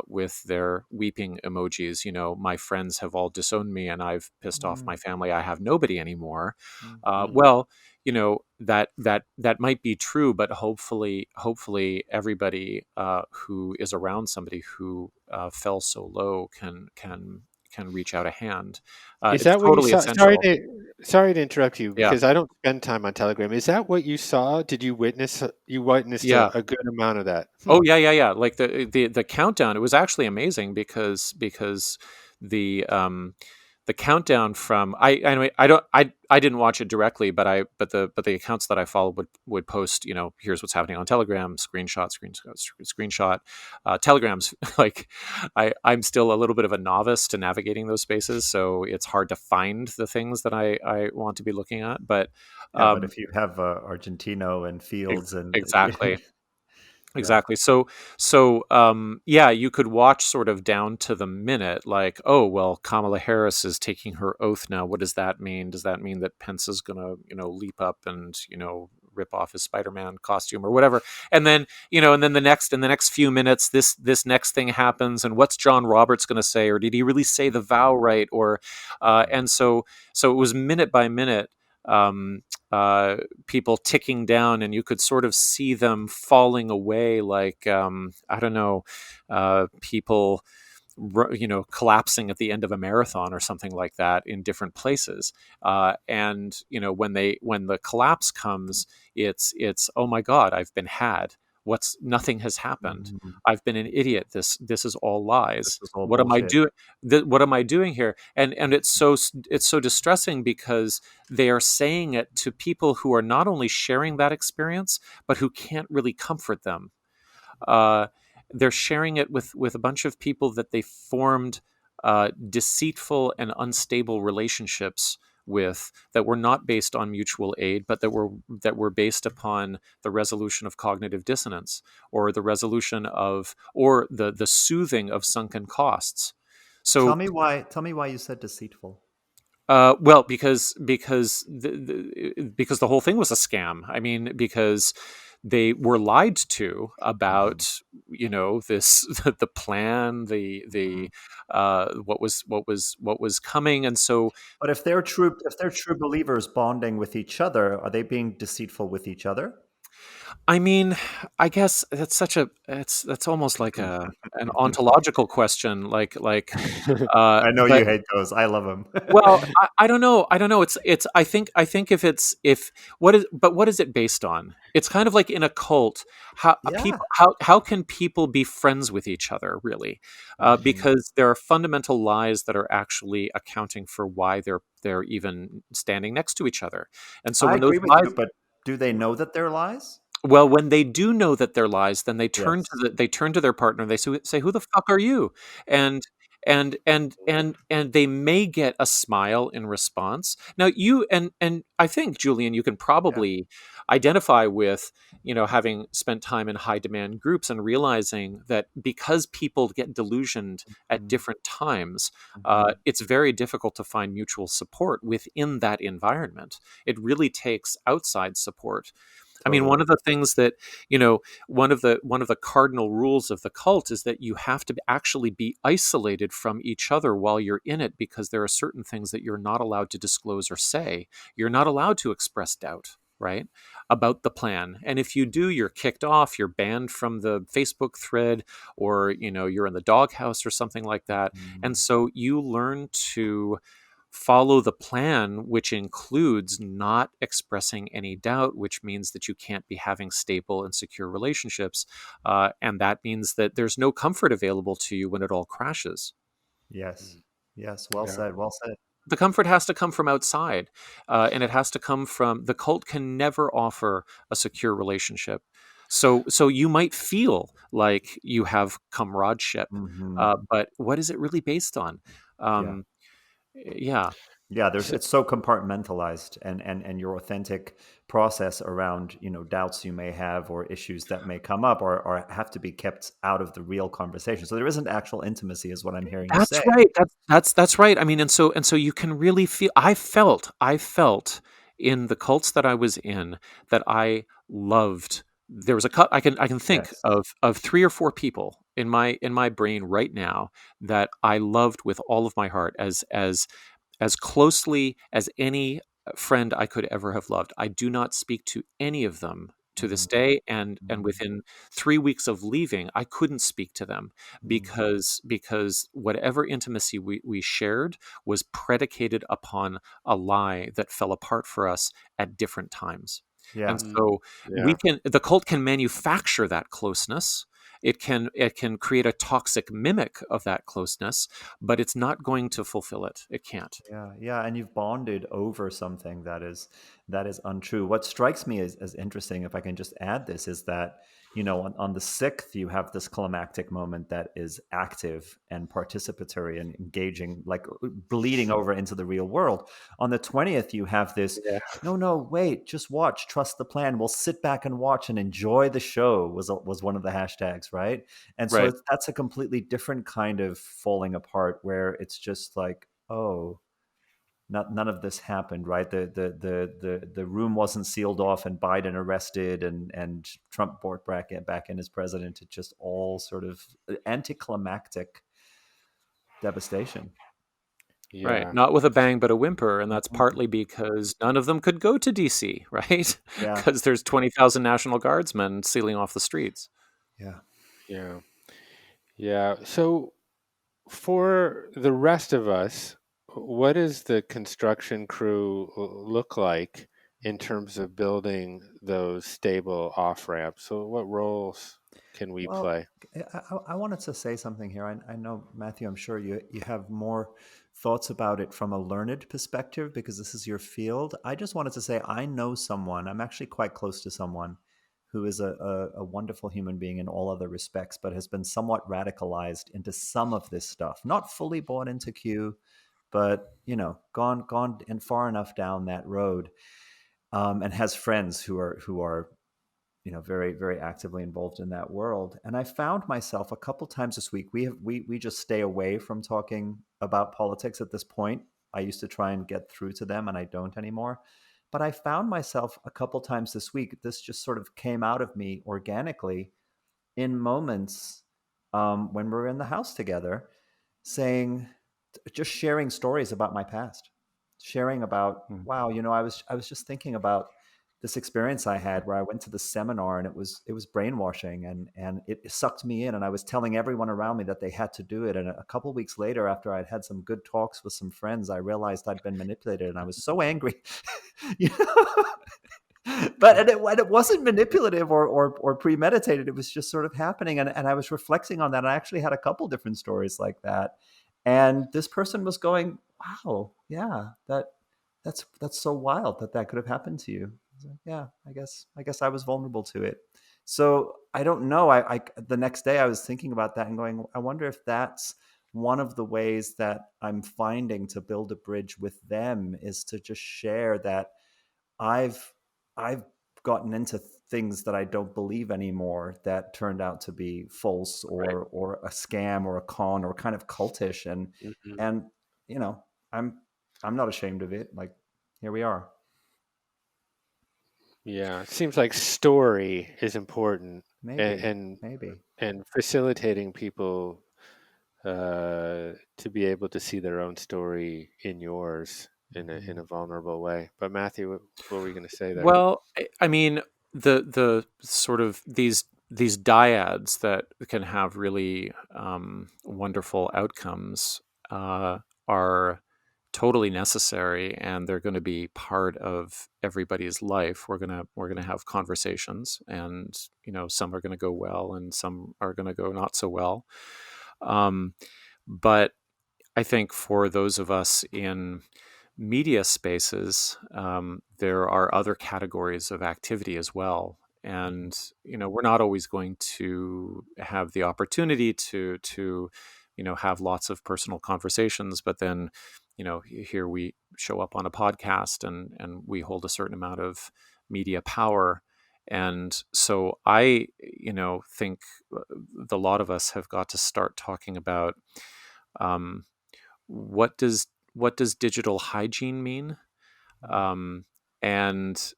with their weeping emojis, my friends have all disowned me and I've pissed off my family. I have nobody anymore. Well, that might be true, but hopefully everybody who is around somebody who fell so low can reach out a hand. Is It's that what you totally saw? essential. Sorry to interrupt you, Yeah, because I don't spend time on Telegram. Is that what you saw? Did you witness? You witnessed yeah. a good amount of that. Oh yeah, yeah, yeah. Like the countdown, it was actually amazing because the the countdown from anyway, I didn't watch it directly, but the accounts that I followed would post, here's what's happening on Telegram, screenshot. Telegram's like, I'm still a little bit of a novice to navigating those spaces, so it's hard to find the things that I want to be looking at. But Yeah, but um, if you have Argentino and Fields and exactly. yeah, Exactly. So yeah, you could watch sort of down to the minute, like, oh, well, Kamala Harris is taking her oath now. What does that mean? Does that mean that Pence is going to, leap up and, rip off his Spider-Man costume or whatever? And then, and then in the next few minutes, this next thing happens, and what's John Roberts going to say, or did he really say the vow right? Or, and so it was minute by minute. Um, People ticking down, and you could sort of see them falling away, like, I don't know, people collapsing at the end of a marathon or something like that in different places. And when the collapse comes, it's oh my god, I've been had. nothing has happened. Mhm. I've been an idiot. This is all This lies. is all What am I bullshit. doing? What am I doing here? And it's so distressing because they are saying it to people who are not only sharing that experience, but who can't really comfort them. Uh, they're sharing it with a bunch of people that they formed deceitful and unstable relationships with, that were not based on mutual aid, but that were based upon the resolution of cognitive dissonance, or the resolution of, or the soothing of sunken costs. Tell So me why. Tell me why you said deceitful. well, because the whole thing was a scam. I mean, because they were lied to Mhm. about, this the plan, Mhm. the what was coming, and so But if they're true believers bonding with each other, are they being deceitful with each other? I mean, I guess that's almost like a an ontological question, I know but you hate those. I love them. well, I don't know. I don't know. It's. I think if what is it based on? It's kind of like in a cult. How Yeah. people how can people be friends with each other, really? Mhm. Because there are fundamental lies that are actually accounting for why they're even standing next to each other. And so I when those agree with you, lies, but do they know that they're lies? well, when they do know that they're lies, then Yes. they turn to their partner. They say, "Who the fuck are you?" And and they may get a smile in response. Now, you and I think, Julian, you can Yeah. probably identify with, having spent time in high demand groups and realizing that because people get delusioned at Mhm. different times, Mhm. it's very difficult to find mutual support within that environment. It really takes outside support. I mean, one Totally. of the things that, one of the cardinal rules of the cult is that you have to actually be isolated from each other while you're in it, because there are certain things that you're not allowed to disclose or say. You're not allowed to express doubt, right, about the plan. And if you do, you're kicked off, you're banned from the Facebook thread, or, you're in the doghouse or something like that. And Mhm. so you learn to follow the plan, which includes not expressing any doubt, which means that you can't be having stable and secure relationships. And that means that there's no comfort available to you when it all crashes. Yes. Mm. Yes. Well Yeah. said. Well said. The comfort has to come from outside, and it has to come from the cult. Can never offer a secure relationship. So you might feel like you have comradeship, Mhm. but what is it really based on? Yeah. Um, yeah. Yeah, there's So, it's so compartmentalized, and your authentic process around, doubts you may have or issues that may come up or have to be kept out of the real conversation. So there isn't actual intimacy is what I'm hearing you That's say. right. That's right. I mean, and so you can really feel. I felt in the cults that I was in that I loved. There was a cut. I can think Yes. of three or four people in my brain right now that I loved with all of my heart, as closely as any friend I could ever have loved. I do not speak to any of them to this Mhm. day, and Mhm. within 3 weeks of leaving, I couldn't speak to them, Mhm. because whatever intimacy we shared was predicated upon a lie that fell apart for us at different times. And Yeah. Mm. so Yeah. the cult can manufacture that closeness. It can create a toxic mimic of that closeness, but it's not going to fulfill it. It can't. Yeah, yeah, and you've bonded over something that is untrue. What strikes me as interesting, if I can just add this, is that on the 6th you have this climactic moment that is active and participatory and engaging, like bleeding over into the real world. On the 20th you have this, Yeah. no, no, wait, just watch, trust the plan. We'll sit back and watch and enjoy the show was one of the hashtags, right? And so Right. that's a completely different kind of falling apart where it's just like, oh, none of this happened, right? The room wasn't sealed off and Biden arrested and Trump brought back in as president. It just all sort of anticlimactic devastation. Right. Yeah. Not with a bang, but a whimper. And that's Mhm. partly because none of them could go to DC, right? Yeah, Because there's 20,000 National Guardsmen sealing off the streets. yeah. Yeah. Yeah. So for the rest of us, what does the construction crew look like in terms of building those stable off ramps. So, what roles can we Well, play? I wanted to say something here. I know, Matthew, I'm sure you have more thoughts about it from a learned perspective because this is your field. I just wanted to say I know someone, I'm actually quite close to someone who is a wonderful human being in all other respects, but has been somewhat radicalized into some of this stuff. Not fully bought into Q, but gone and far enough down that road, and has friends who are very, very actively involved in that world. And I found myself a couple times this week. We just stay away from talking about politics at this point. I used to try and get through to them, and I don't anymore. But I found myself a couple times this week. This just sort of came out of me organically in moments, when we're in the house together, saying, just sharing stories about my past, sharing about, Mm. wow, I was just thinking about this experience I had where I went to the seminar, and it was brainwashing, and it sucked me in, and I was telling everyone around me that they had to do it. And a couple of weeks later, after I'd had some good talks with some friends, I realized I'd been manipulated, and I was so angry. you know? And it wasn't manipulative or premeditated. It was just sort of happening. And I was reflecting on that. I actually had a couple different stories like that. And this person was going, wow, yeah, that's so wild that could have happened to you. I was like, yeah, I guess I was vulnerable to it. So I don't know. I the next day I was thinking about that and going, I wonder if that's one of the ways that I'm finding to build a bridge with them, is to just share that I've I've gotten into things that I don't believe anymore that turned out to be false Right. or a scam or a con or kind of cultish, and Hmm. and you know I'm I'm not ashamed of it. Like, here we are. Yeah, it seems like story is important, and Maybe, and, maybe. and facilitating people to be able to see their own story in yours in Mhm. a vulnerable way. But Matthew, what were you going to say there? Well, I mean, the sort of these dyads that can have really wonderful outcomes are totally necessary, and they're going to be part of everybody's life. We're gonna have conversations, and some are going to go well, and some are going to go not so well. Um, but I think for those of us in media spaces, there are other categories of activity as well. Mhm. And we're not always going to have the opportunity to have lots of personal conversations. But then, here we show up on a podcast, and we hold a certain amount of media power. And so I, think the lot of us have got to start talking about, um, what does digital hygiene mean, um, and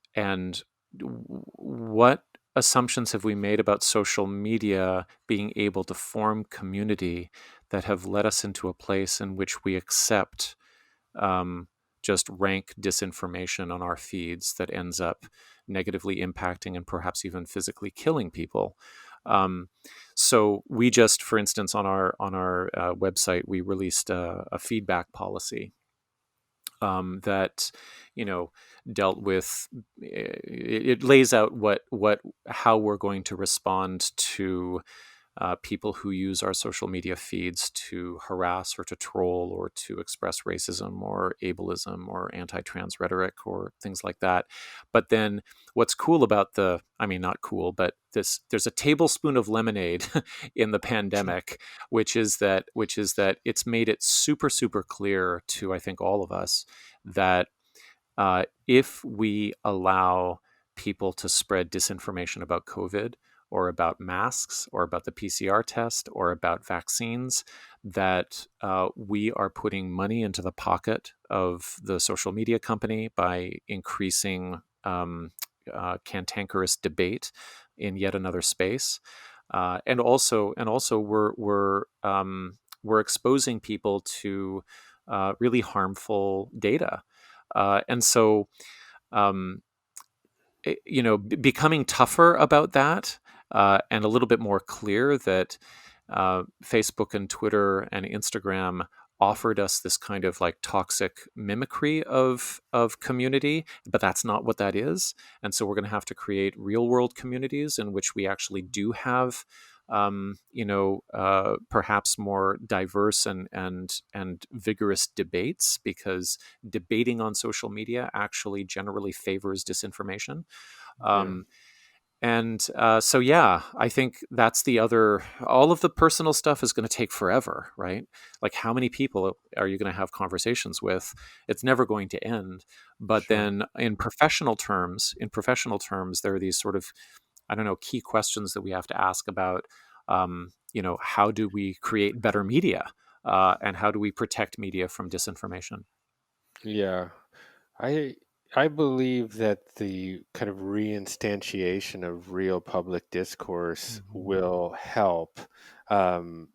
what assumptions have we made about social media being able to form community that have led us into a place in which we accept um, just rank disinformation on our feeds that ends up negatively impacting and perhaps even physically killing people. Um, so we just, for instance, on our website, we released a feedback policy that dealt with. It lays out what how we're going to respond to people who use our social media feeds to harass or to troll or to express racism or ableism or anti-trans rhetoric or things like that. But then what's cool about I mean, not cool, but there's a tablespoon of lemonade in the pandemic, which is that it's made it super, super clear to, I think, all of us that if we allow people to spread disinformation about COVID or about masks or about the PCR test or about vaccines, that we are putting money into the pocket of the social media company by increasing cantankerous debate in yet another space, and also we're exposing people to really harmful data, and so um, becoming tougher about that, and a little bit more clear that Facebook and Twitter and Instagram offered us this kind of like toxic mimicry of community, but that's not what that is. And so we're going to have to create real world communities in which we actually do have perhaps more diverse and vigorous debates, because debating on social media actually generally favors disinformation. Yeah. Um, and yeah, I think that's the other. All of the personal stuff is going to take forever, right? Like, how many people are you going to have conversations with? It's never going to end. But Sure. then, in professional terms, there are these sort of, I don't know, key questions that we have to ask about. How do we create better media, and how do we protect media from disinformation? Yeah. I I believe that the kind of reinstantiation of real public discourse Mhm. will help. Um,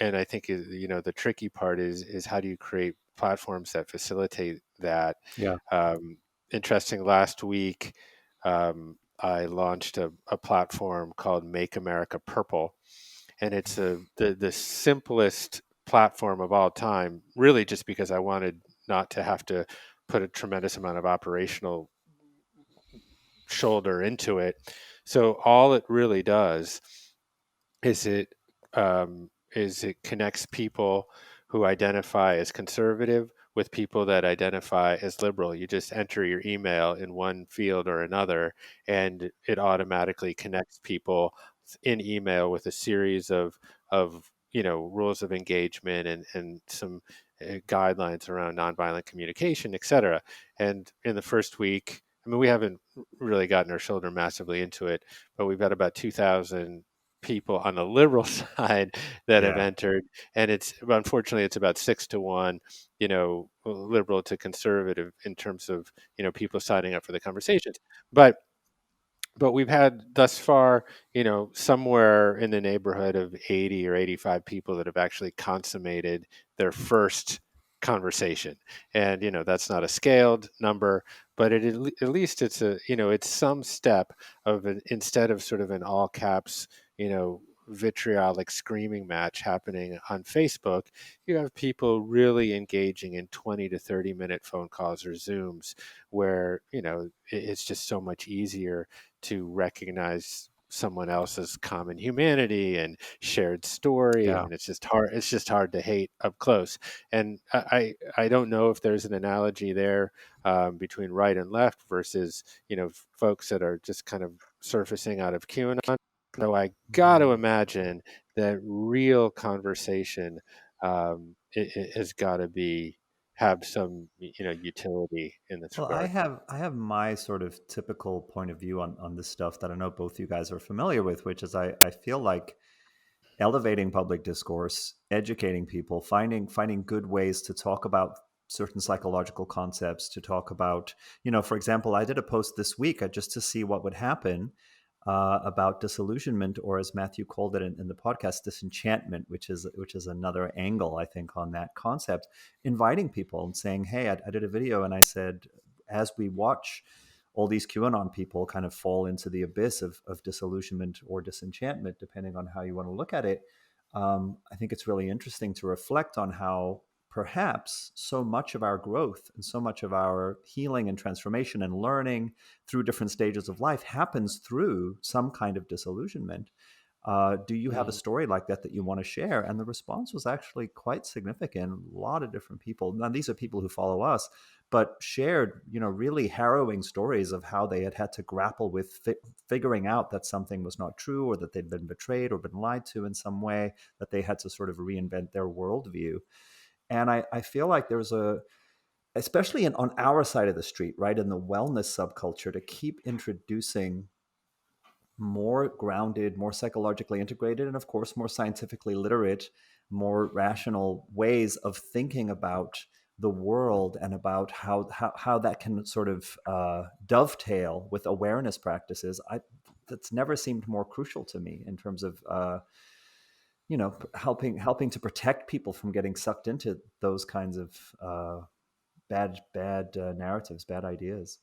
and I think the tricky part is how do you create platforms that facilitate that. Yeah. Um, Interesting. Last week, I launched a platform called Make America Purple, and it's the simplest platform of all time. Really, just because I wanted not to have to put a tremendous amount of operational shoulder into it. So all it really does is it connects people who identify as conservative with people that identify as liberal. You just enter your email in one field or another, and it automatically connects people in email with a series of rules of engagement and some guidelines around nonviolent communication, etc. And in the first week, I mean, we haven't really gotten our shoulder massively into it, but we've got about 2,000 people on the liberal side that have Yeah. entered, and unfortunately it's about 6 to 1, liberal to conservative in terms of people signing up for the conversations. But we've had thus far, somewhere in the neighborhood of 80 or 85 people that have actually consummated their first conversation. And, that's not a scaled number, but at least it's some step of instead of sort of an all caps, vitriolic screaming match happening on Facebook, you have people really engaging in 20 to 30-minute phone calls or Zooms where, it's just so much easier to recognize someone else's common humanity and shared story. I Yeah. mean, it's just hard to hate up close. And I don't know if there's an analogy there, between right and left versus folks that are just kind of surfacing out of QAnon. So I got to Mhm. imagine that real conversation, it has got to be have some utility in this Well, regard. I have my sort of typical point of view on this stuff that I know both you guys are familiar with, which is I feel like elevating public discourse, educating people, finding good ways to talk about certain psychological concepts, to talk about, for example, I did a post this week just to see what would happen about disillusionment, or as Matthew called it in the podcast, disenchantment, which is another angle I think on that concept, inviting people and saying, hey, I did a video and I said, as we watch all these QAnon people kind of fall into the abyss of disillusionment or disenchantment, depending on how you want to look at it. I think it's really interesting to reflect on how perhaps so much of our growth and so much of our healing and transformation and learning through different stages of life happens through some kind of disillusionment. Do you have a Mm. story like that you want to share? And the response was actually quite significant. A lot of different people. Now, these are people who follow us, but shared, really harrowing stories of how they had to grapple with figuring out that something was not true, or that they'd been betrayed or been lied to in some way, that they had to sort of reinvent their worldview. And I feel like there's especially on our side of the street, right, in the wellness subculture, to keep introducing more grounded, more psychologically integrated, and of course, more scientifically literate, more rational ways of thinking about the world, and about how that can sort of dovetail with awareness practices. That's never seemed more crucial to me in terms of helping to protect people from getting sucked into those kinds of bad narratives, bad ideas.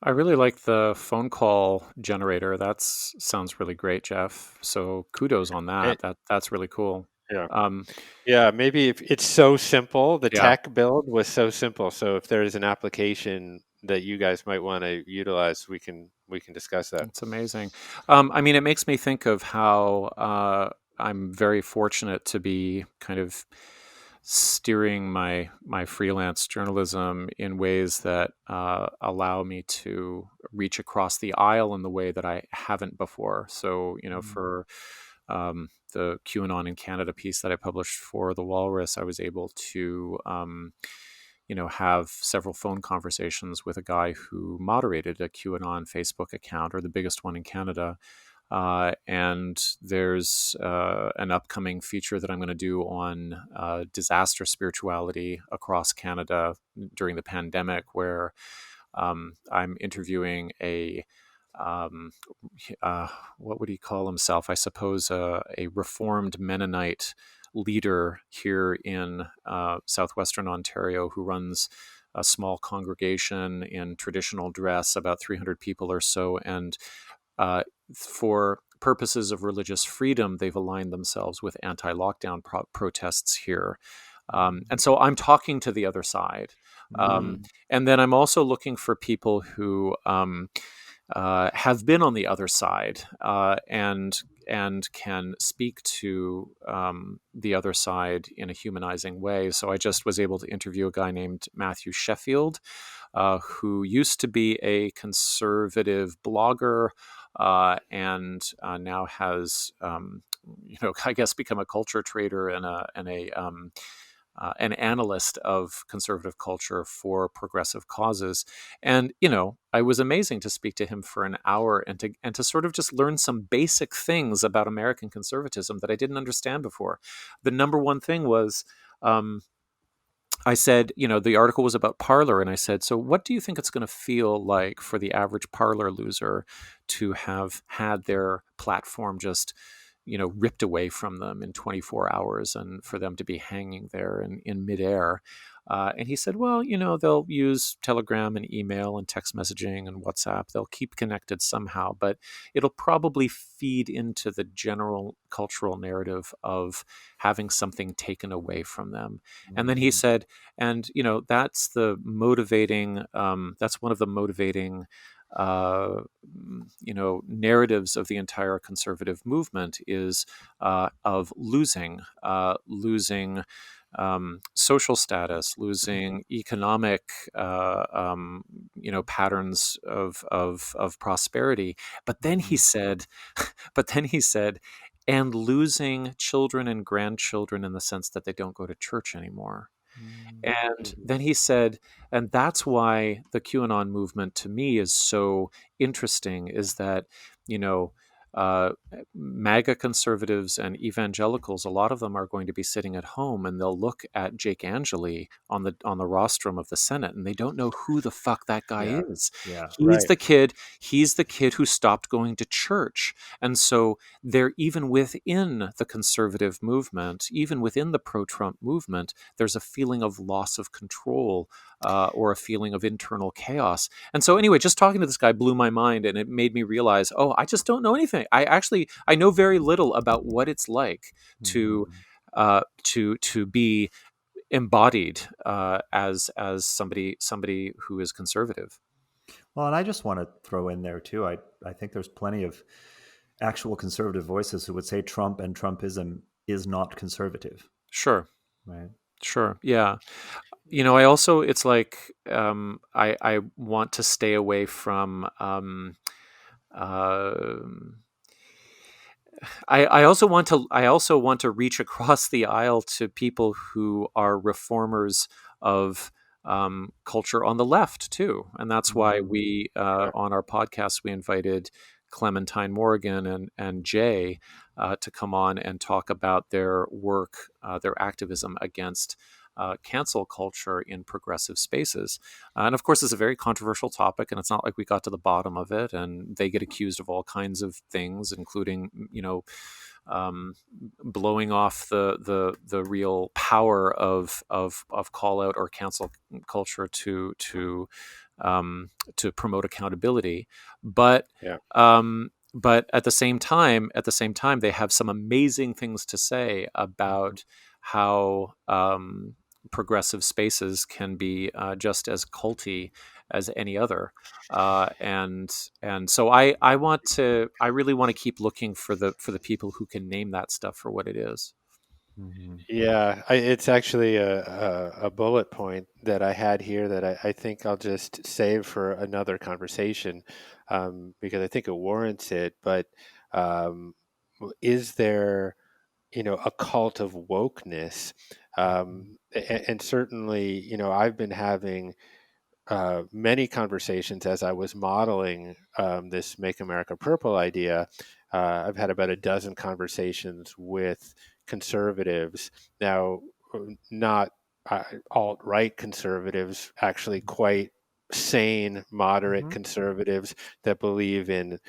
I really like the phone call generator. That sounds really great, Jeff. So kudos on And, that. That's really cool. Yeah. Um, Yeah, maybe if it's so simple, the yeah, tech build was so simple. So if there's an application that you guys might want to utilize, we can discuss that. it's amazing. I mean, it makes me think of how I'm very fortunate to be kind of steering my freelance journalism in ways that allow me to reach across the aisle in the way that I haven't before. So, for the QAnon in Canada piece that I published for the Walrus, I was able to have several phone conversations with a guy who moderated a QAnon Facebook account, or the biggest one in Canada. And there's an upcoming feature that I'm going to do on disaster spirituality across Canada during the pandemic, where I'm interviewing um, what would he call himself? I suppose a reformed Mennonite leader here in southwestern Ontario who runs a small congregation in traditional dress, about 300 people or so. And for purposes of religious freedom, they've aligned themselves with anti lockdown protests here. And so I'm talking to the other side. And then I'm also looking for people who have been on the other side and can speak to the other side in a humanizing way. So I just was able to interview a guy named Matthew Sheffield, who used to be a conservative blogger and now has, I guess, become a culture trader and an analyst of conservative culture for progressive causes. And, I was amazing to speak to him for an hour and to sort of just learn some basic things about American conservatism that I didn't understand before. The number one thing was, I said, the article was about Parler, and I said, so what do you think it's going to feel like for the average Parler loser to have had their platform just, ripped away from them in 24 hours and for them to be hanging there in midair? And he said, well, they'll use Telegram and email and text messaging and WhatsApp. They'll keep connected somehow, but it'll probably feed into the general cultural narrative of having something taken away from them. And then he said, and that's the motivating. That's one of the motivating narratives of the entire conservative movement is of losing social status, losing economic, patterns of prosperity. But then he said, and losing children and grandchildren in the sense that they don't go to church anymore. And then he said, and that's why the QAnon movement to me is so interesting, is that, you know, uh, MAGA conservatives and evangelicals, a lot of them are going to be sitting at home and they'll look at Jake Angeli on the rostrum of the Senate and they don't know who the fuck that guy Yeah. is. Yeah. He's Right. the kid. He's the kid who stopped going to church, and so they're even within the conservative movement, even within the pro-Trump movement, there's a feeling of loss of control or a feeling of internal chaos. And so anyway, just talking to this guy blew my mind, and it made me realize, oh, I just don't know anything. I know very little about what it's like to to be embodied as somebody who is conservative. Well, and I just want to throw in there too. I think there's plenty of actual conservative voices who would say Trump and Trumpism is not conservative, Sure, right? sure, yeah. I also, it's like, I want to stay away from uh, I also want to reach across the aisle to people who are reformers of culture on the left too, and that's why we Sure. on our podcast we invited Clementine Morgan and Jay to come on and talk about their work, their activism against cancel culture in progressive spaces. And of course, it's a very controversial topic, and it's not like we got to the bottom of it. And they get accused of all kinds of things, including, um, blowing off the real power of call out or cancel culture to promote accountability. But Yeah. um, but at the same time, they have some amazing things to say about how progressive spaces can be just as culty as any other. And so I really want to keep looking for the people who can name that stuff for what it is. Mhm. Yeah, it's actually a bullet point that I had here that I think I'll just save for another conversation, because I think it warrants it. But is there, a cult of wokeness? And certainly, I've been having many conversations as I was modeling this Make America Purple idea. I've had about a dozen conversations with conservatives. Now, not alt right conservatives, actually quite sane, moderate Mhm. conservatives that believe in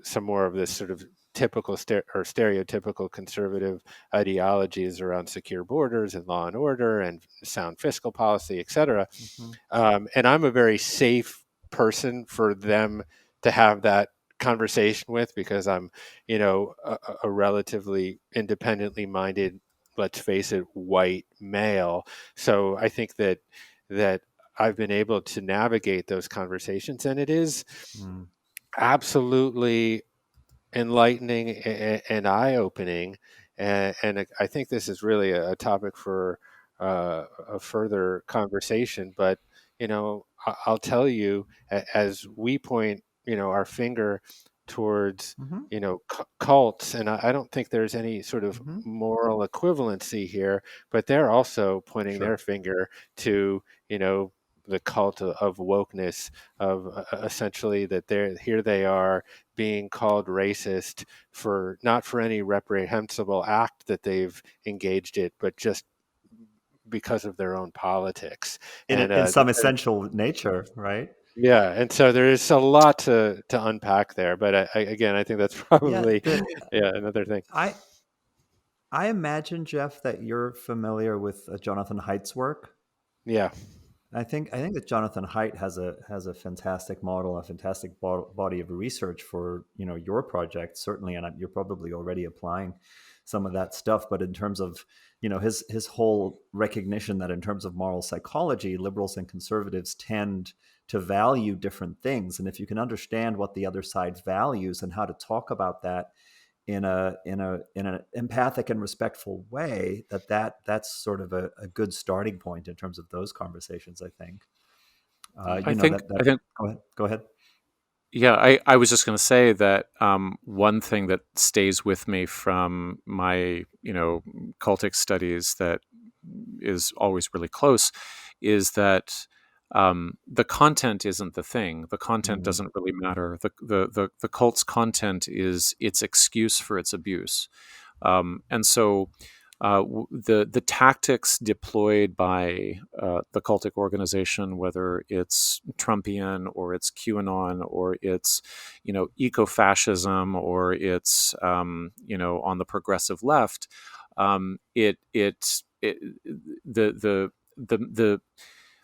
some more of this sort of typical or stereotypical conservative ideologies around secure borders and law and order and sound fiscal policy, et cetera. Mhm. And I'm a very safe person for them to have that conversation with, because I'm, a relatively independently minded, let's face it, white male. So I think that I've been able to navigate those conversations, and it is Mhm. absolutely enlightening and eye-opening, and I think this is really a topic for a further conversation. But I'll tell you, as we point our finger towards Mhm. cults, and I don't think there's any sort of Mhm. moral equivalency here, but they're also pointing Sure. their finger to the cult of wokeness, of essentially that they are being called racist for not for any reprehensible act that they've engaged in, but just because of their own politics. And In some essential nature, right? yeah, and so there is a lot to unpack there. But again, I think that's Yeah, probably yeah, another thing. I I imagine, Jeff, that you're familiar with Jonathan Haidt's work. Yeah, I think that Jonathan Haidt has a fantastic model, a fantastic body of research for your project certainly, and you're probably already applying some of that stuff. But in terms of his whole recognition that in terms of moral psychology, liberals and conservatives tend to value different things, and if you can understand what the other side values and how to talk about that in an empathic and respectful way, that's sort of a good starting point in terms of those conversations, I think. I You know think that I that think Go ahead. Yeah, I was just going to say that one thing that stays with me from my, cultic studies that is always really close is that the content isn't the thing. The content Mm, doesn't really matter. The cult's content is its excuse for its abuse. And so the tactics deployed by the cultic organization, whether it's Trumpian or it's QAnon or it's eco-fascism or it's on the progressive left, it the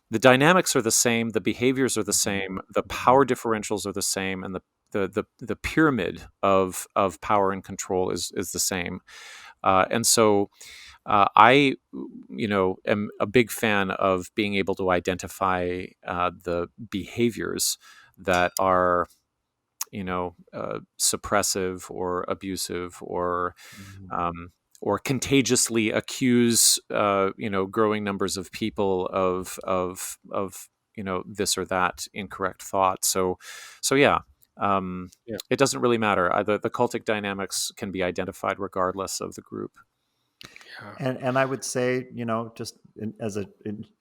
the dynamics are the same, the behaviors are the mhm, same, the mhm, power differentials are the same, and the pyramid of power and control is the same. And so I, am a big fan of being able to identify the behaviors that are, suppressive or abusive mhm. um, or contagiously accuse, growing numbers of people of this or that incorrect thought. So yeah. Um, yeah, it doesn't really matter. Either the cultic dynamics can be identified regardless of the group. yeah. And I would say, just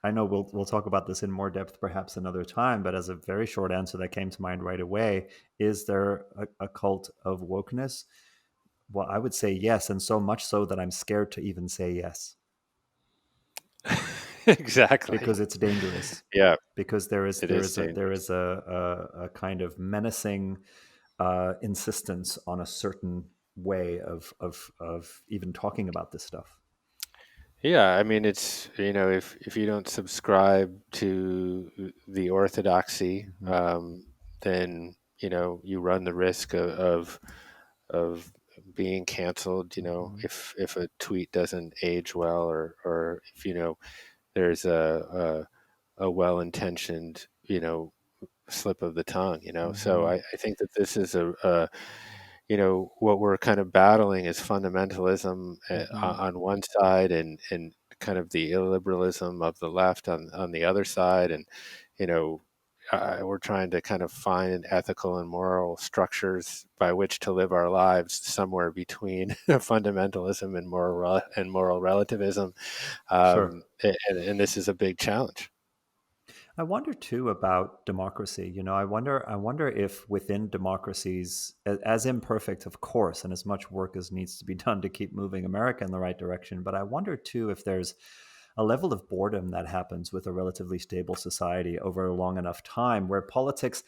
I know we'll talk about this in more depth perhaps another time, but as a very short answer that came to mind right away, is there a cult of wokeness? Well, I would say yes, and so much so that I'm scared to even say yes Exactly. because it's dangerous. Yeah, Because there is it there is is a there dangerous. is a kind of menacing insistence on a certain way of even talking about this stuff. Yeah, I mean, it's if you don't subscribe to the orthodoxy, Hmm. then you run the risk of being canceled, Mhm. if a tweet doesn't age well, or if, there's a well-intentioned, slip of the tongue, so Mhm. I think that this is what we're kind of battling is fundamentalism Mhm. on one side, and kind of the illiberalism of the left on the other side. And, you know, we're trying to kind of find ethical and moral structures by which to live our lives somewhere between fundamentalism and moral relativism. Sure. And this is a big challenge. I wonder too about democracy. I wonder if within democracies, as imperfect, of course, and as much work as needs to be done to keep moving America in the right direction, but I wonder too if there's a level of boredom that happens with a relatively stable society over a long enough time, where politics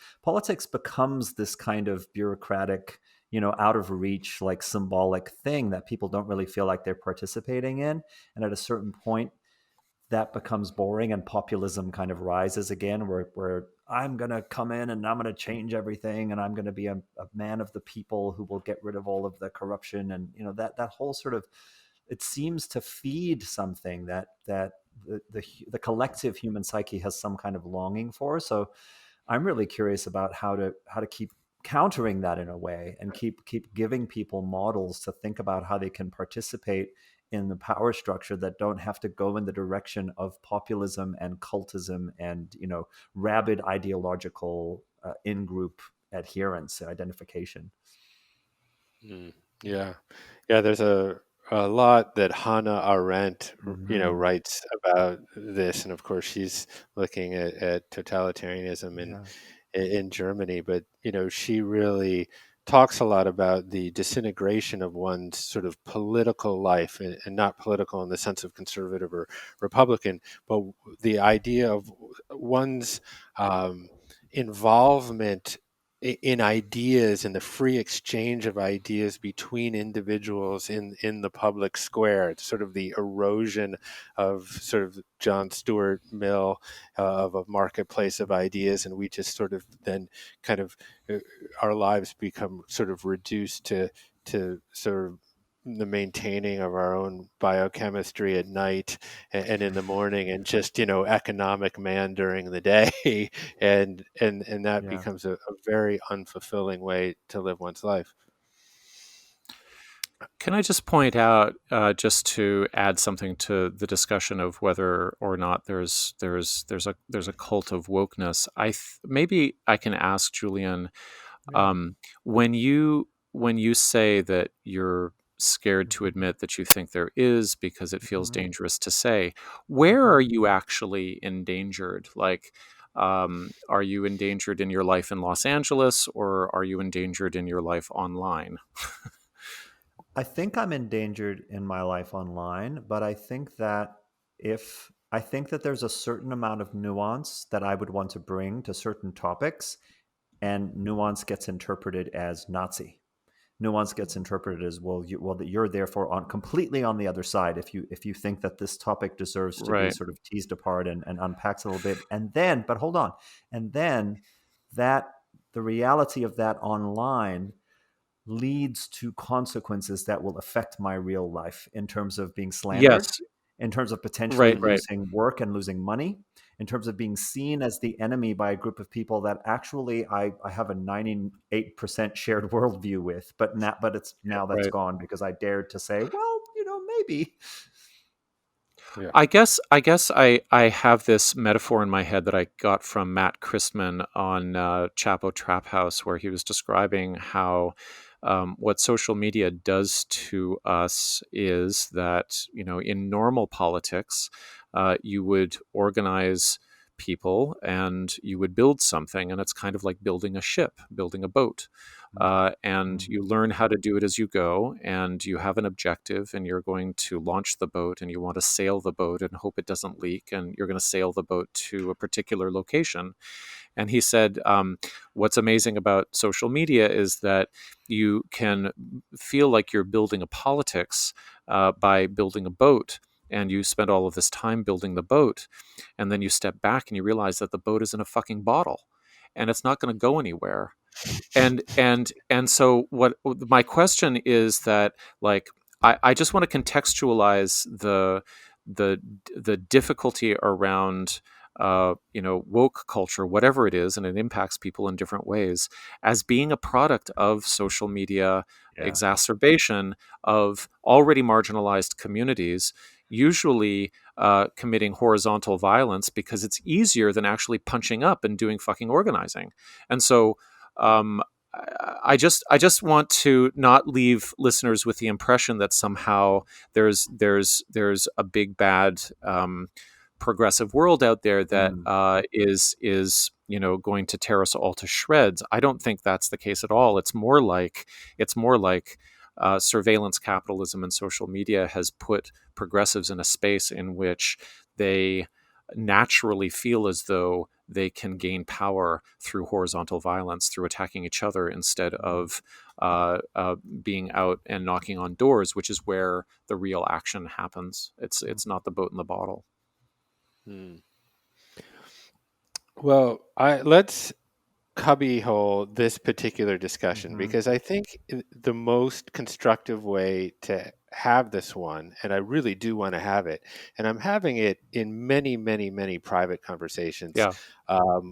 becomes this kind of bureaucratic, out of reach, like symbolic thing that people don't really feel like they're participating in, and at a certain point that becomes boring and populism kind of rises again, where I'm going to come in and I'm going to change everything and I'm going to be a man of the people who will get rid of all of the corruption. And that whole sort of, it seems to feed something that the collective human psyche has some kind of longing for. So I'm really curious about how to keep countering that in a way, and keep giving people models to think about how they can participate in the power structure that don't have to go in the direction of populism and cultism and rabid ideological in-group adherence and identification. Mm, yeah, yeah. There's a lot that Hannah Arendt, Hmm. writes about this, and of course she's looking at totalitarianism Yeah. in Germany. But she really talks a lot about the disintegration of one's sort of political life, and not political in the sense of conservative or Republican, but the idea of one's um, involvement in ideas and the free exchange of ideas between individuals in the public square. It's sort of the erosion of sort of John Stuart Mill, of a marketplace of ideas, and we just sort of then kind of uh, our lives become sort of reduced to sort of the maintaining of our own biochemistry at night, and in the morning, and just economic man during the day. And that Yeah. becomes a very unfulfilling way to live one's life. Can I just point out, just to add something to the discussion of whether or not there's a cult of wokeness? Maybe I can ask Julian, Yeah. um, when you say that you're scared to Hmm. admit that you think there is because it feels Hmm. dangerous to say, where Hmm. are you actually endangered? Like, are you endangered in your life in Los Angeles, or are you endangered in your life online? I think I'm endangered in my life online, but I think that there's a certain amount of nuance that I would want to bring to certain topics, and nuance gets interpreted as Nazi. Nuance gets interpreted as, that you're therefore on completely on the other side if you think that this topic deserves to be Right. sort of teased apart and unpacked a little bit. And then, but hold on, and then that the reality of that online leads to consequences that will affect my real life in terms of being slandered, Yes. in terms of potentially Right. Right. losing work and losing money, in terms of being seen as the enemy by a group of people that actually I have a 98% shared worldview with, but it's now that's Right. gone because I dared to say, well, maybe. Yeah. I guess I have this metaphor in my head that I got from Matt Christman on Chapo Trap House, where he was describing how what social media does to us is that, in normal politics, you would organize people and you would build something, and it's kind of like building a ship, building a boat. And Mm-hmm. you learn how to do it as you go, and you have an objective, and you're going to launch the boat, and you want to sail the boat and hope it doesn't leak, and you're going to sail the boat to a particular location. And he said, what's amazing about social media is that you can feel like you're building a politics by building a boat. And you spend all of this time building the boat, and then you step back and you realize that the boat is in a fucking bottle, and it's not going to go anywhere. and so what my question is that, like, I just want to contextualize the the difficulty around woke culture, whatever it is, and it impacts people in different ways, as being a product of social media Yeah. exacerbation of already marginalized communities, usually committing horizontal violence because it's easier than actually punching up and doing fucking organizing. And so um, I just want to not leave listeners with the impression that somehow there's a big bad progressive world out there that Mm. is going to tear us all to shreds. I don't think that's the case at all. It's more like surveillance capitalism and social media has put progressives in a space in which they naturally feel as though they can gain power through horizontal violence, through attacking each other instead of being out and knocking on doors, which is where the real action happens. It's not the boat in the bottle. Hmm. Well, let's cubbyhole this particular discussion Hmm. because I think the most constructive way to have this one, and I really do want to have it, and I'm having it in many, many, many private conversations Yeah.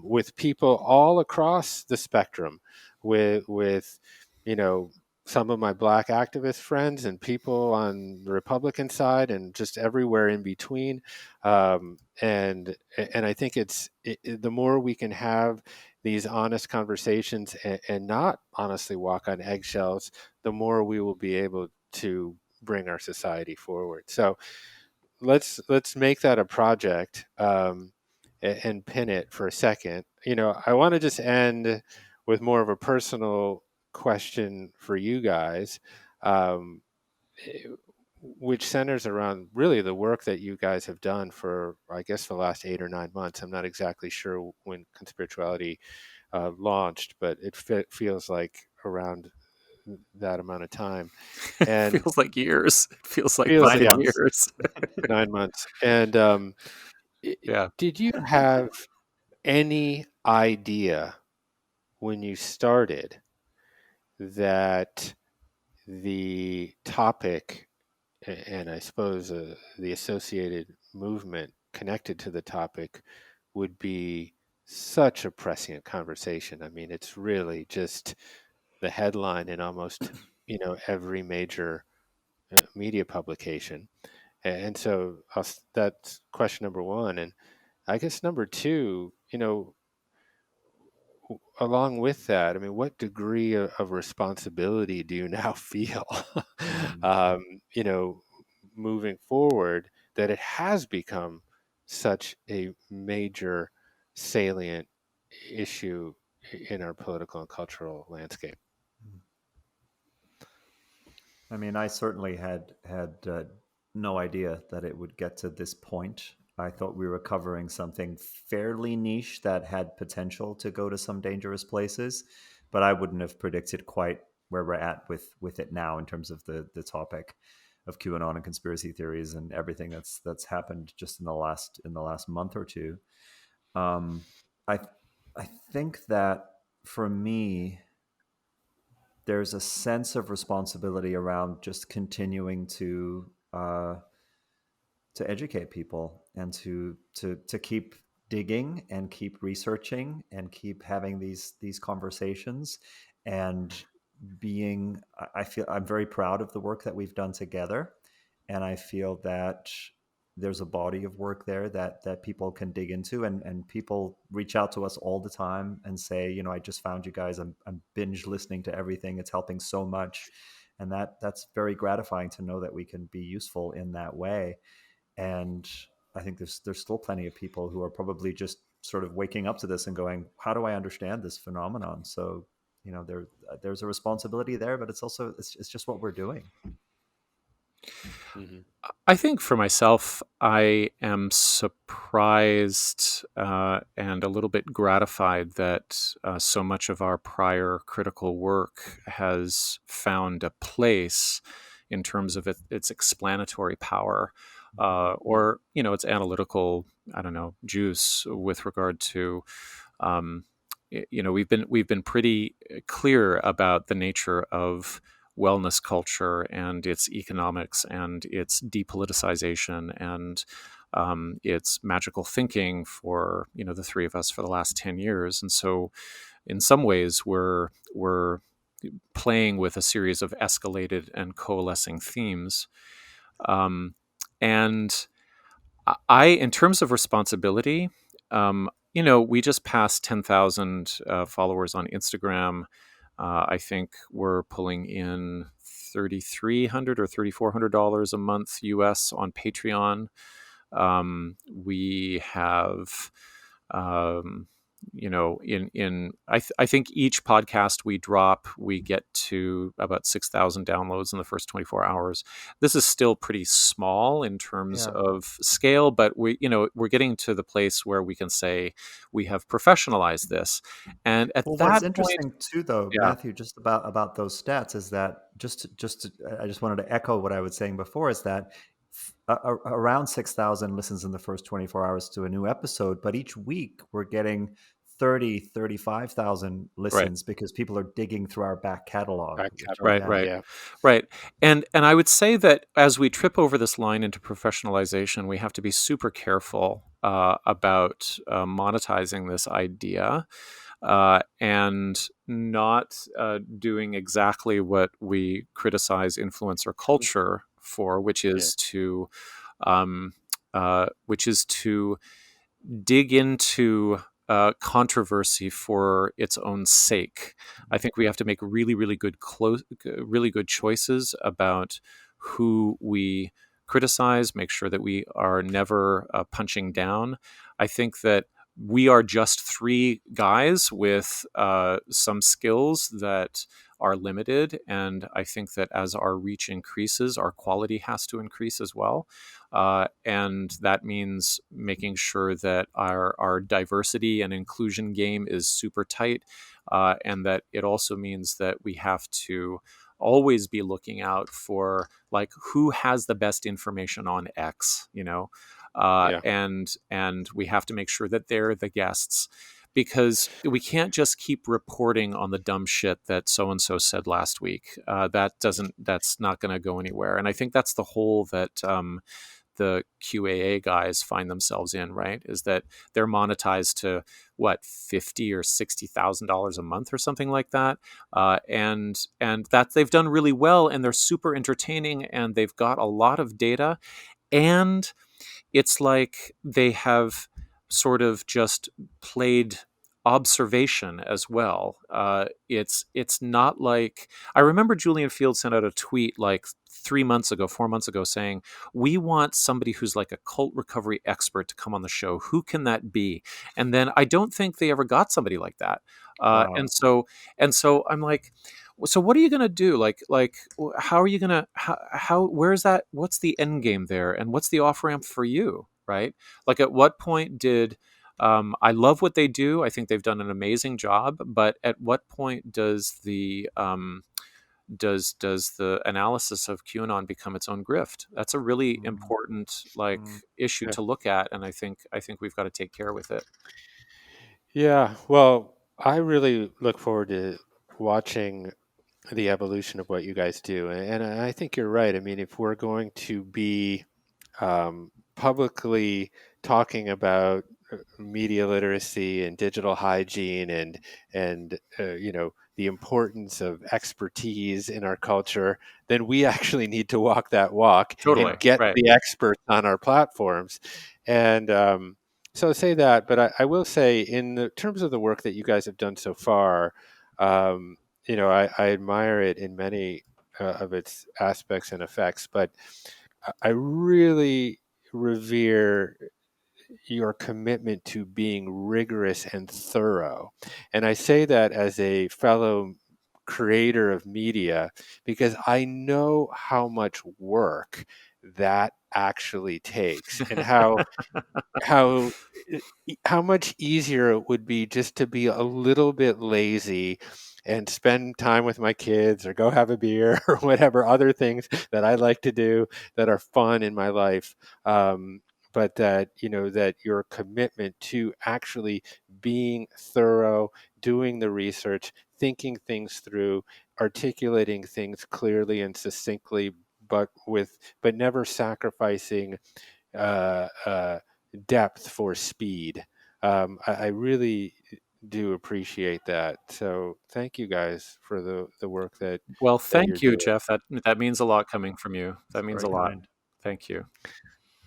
with people all across the spectrum, with you know some of my black activist friends and people on the Republican side and just everywhere in between, and I think the more we can have these honest conversations and not honestly walk on eggshells, the more we will be able to bring our society forward. So let's make that a project and pin it for a second. I want to just end with more of a personal question for you guys, um, eh, which centers around really the work that you guys have done for, I guess, the last 8 or 9 months. I'm not exactly sure when Conspirituality launched, but it feels like around that amount of time. It And feels like years. It feels like feels, 9 fucking yeah, months. years. 9 months. And Yeah. did you have any idea when you started that the topic and I suppose the associated movement connected to the topic would be such a prescient conversation? I mean, it's really just the headline in almost every major media publication. And so that's question number one. And I guess number two, along with that, I mean, what degree of responsibility do you now feel, Mm. um, you know, moving forward, that it has become such a major salient issue in our political and cultural landscape? I mean, I certainly had no idea that it would get to this point. I thought we were covering something fairly niche that had potential to go to some dangerous places, but I wouldn't have predicted quite where we're at with it now in terms of the topic of QAnon and conspiracy theories and everything that's happened just in the last month or two. Um, I I think that for me, there's a sense of responsibility around just continuing to educate people and to keep digging and keep researching and keep having these conversations and being I feel I'm very proud of the work that we've done together, and I feel that there's a body of work there that people can dig into, and people reach out to us all the time and say, I just found you guys, I'm binge listening to everything, it's helping so much. And that's very gratifying to know that we can be useful in that way. And I think there's still plenty of people who are probably just sort of waking up to this and going, how do I understand this phenomenon? So there's a responsibility there, but it's just what we're doing. Hmm. I think for myself, I am surprised and a little bit gratified that so much of our prior critical work has found a place in terms of its explanatory power, or its analytical, I don't know, juice with regard to um, we've been pretty clear about the nature of wellness culture and its economics and its depoliticization and its magical thinking for the three of us for the last 10 years. And so in some ways we're playing with a series of escalated and coalescing themes. um, and in terms of responsibility, we just passed 10,000 followers on Instagram. I think we're pulling in $3,300 or $3,400 a month US on Patreon. We have, um, I think each podcast we drop, we get to about 6,000 downloads in the first 24 hours. This is still pretty small in terms Yeah. of scale, but we're getting to the place where we can say we have professionalized this. And at Well, what's that point, interesting too, though, yeah, Matthew, just about those stats is that I just wanted to echo what I was saying before is that around 6,000 listens in the first 24 hours to a new episode, but each week we're getting 35,000 right. listens because people are digging through our back catalog, Back which we Right, catalog, have. right, yeah. right. And I would say that as we trip over this line into professionalization, we have to be super careful about monetizing this idea and not doing exactly what we criticize influencer culture for, Yeah. um, which is to dig into controversy for its own sake. I think we have to make really good choices about who we criticize. Make sure that we are never punching down. I think that we are just three guys with some skills that are limited, and I think that as our reach increases, our quality has to increase as well. And that means making sure that our diversity and inclusion game is super tight. And that it also means that we have to always be looking out for like who has the best information on X, Yeah. and we have to make sure that they're the guests, because we can't just keep reporting on the dumb shit that so and so said last week. That's not going to go anywhere. And I think that's the hole that the QAA guys find themselves in, right? Is that they're monetized to what, $50,000 or $60,000 a month or something like that, and that they've done really well, and they're super entertaining, and they've got a lot of data, and it's like they have sort of just played observation as well. It's not like, I remember Julian Field sent out a tweet like 3 months ago, 4 months ago, saying, "We want somebody who's like a cult recovery expert to come on the show. Who can that be?" And then I don't think they ever got somebody like that. And Wow. so I'm like, so what are you going to do? How are you going to, where's that, what's the end game there, and what's the off ramp for you, right? Like, at what point did, I love what they do, I think they've done an amazing job, but at what point does the analysis of QAnon become its own grift? That's a really Mm, important like mm. issue Yeah. to look at, and I think we've got to take care with it. Yeah. Well, I really look forward to watching the evolution of what you guys do. And I think you're right. I mean, if we're going to be publicly talking about media literacy and digital hygiene and the importance of expertise in our culture, then we actually need to walk that walk Totally and get right. the experts on our platforms. And so say that, but I will say, in the terms of the work that you guys have done so far, um, I admire it in many of its aspects and effects, but I really revere your commitment to being rigorous and thorough. And I say that as a fellow creator of media because I know how much work that actually takes, and how how much easier it would be just to be a little bit lazy and spend time with my kids or go have a beer or whatever other things that I like to do that are fun in my life. but that, that your commitment to actually being thorough, doing the research, thinking things through, articulating things clearly and succinctly, but never sacrificing uh, uh, depth for speed. I really do appreciate that. So thank you guys for the work Well, that you're thank you, doing. Jeff. That means a lot coming from you. It's That means very a lot. kind. Thank you.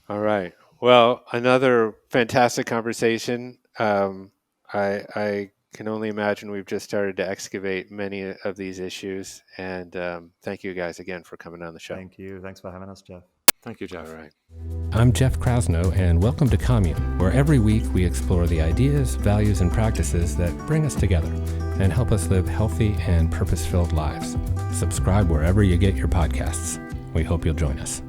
All right. Well, another fantastic conversation. I can only imagine we've just started to excavate many of these issues. And thank you guys again for coming on the show. Thank you. Thanks for having us, Jeff. Thank you, Jeff. All right. I'm Jeff Krasno, and welcome to Commune, where every week we explore the ideas, values, and practices that bring us together and help us live healthy and purpose-filled lives. Subscribe wherever you get your podcasts. We hope you'll join us.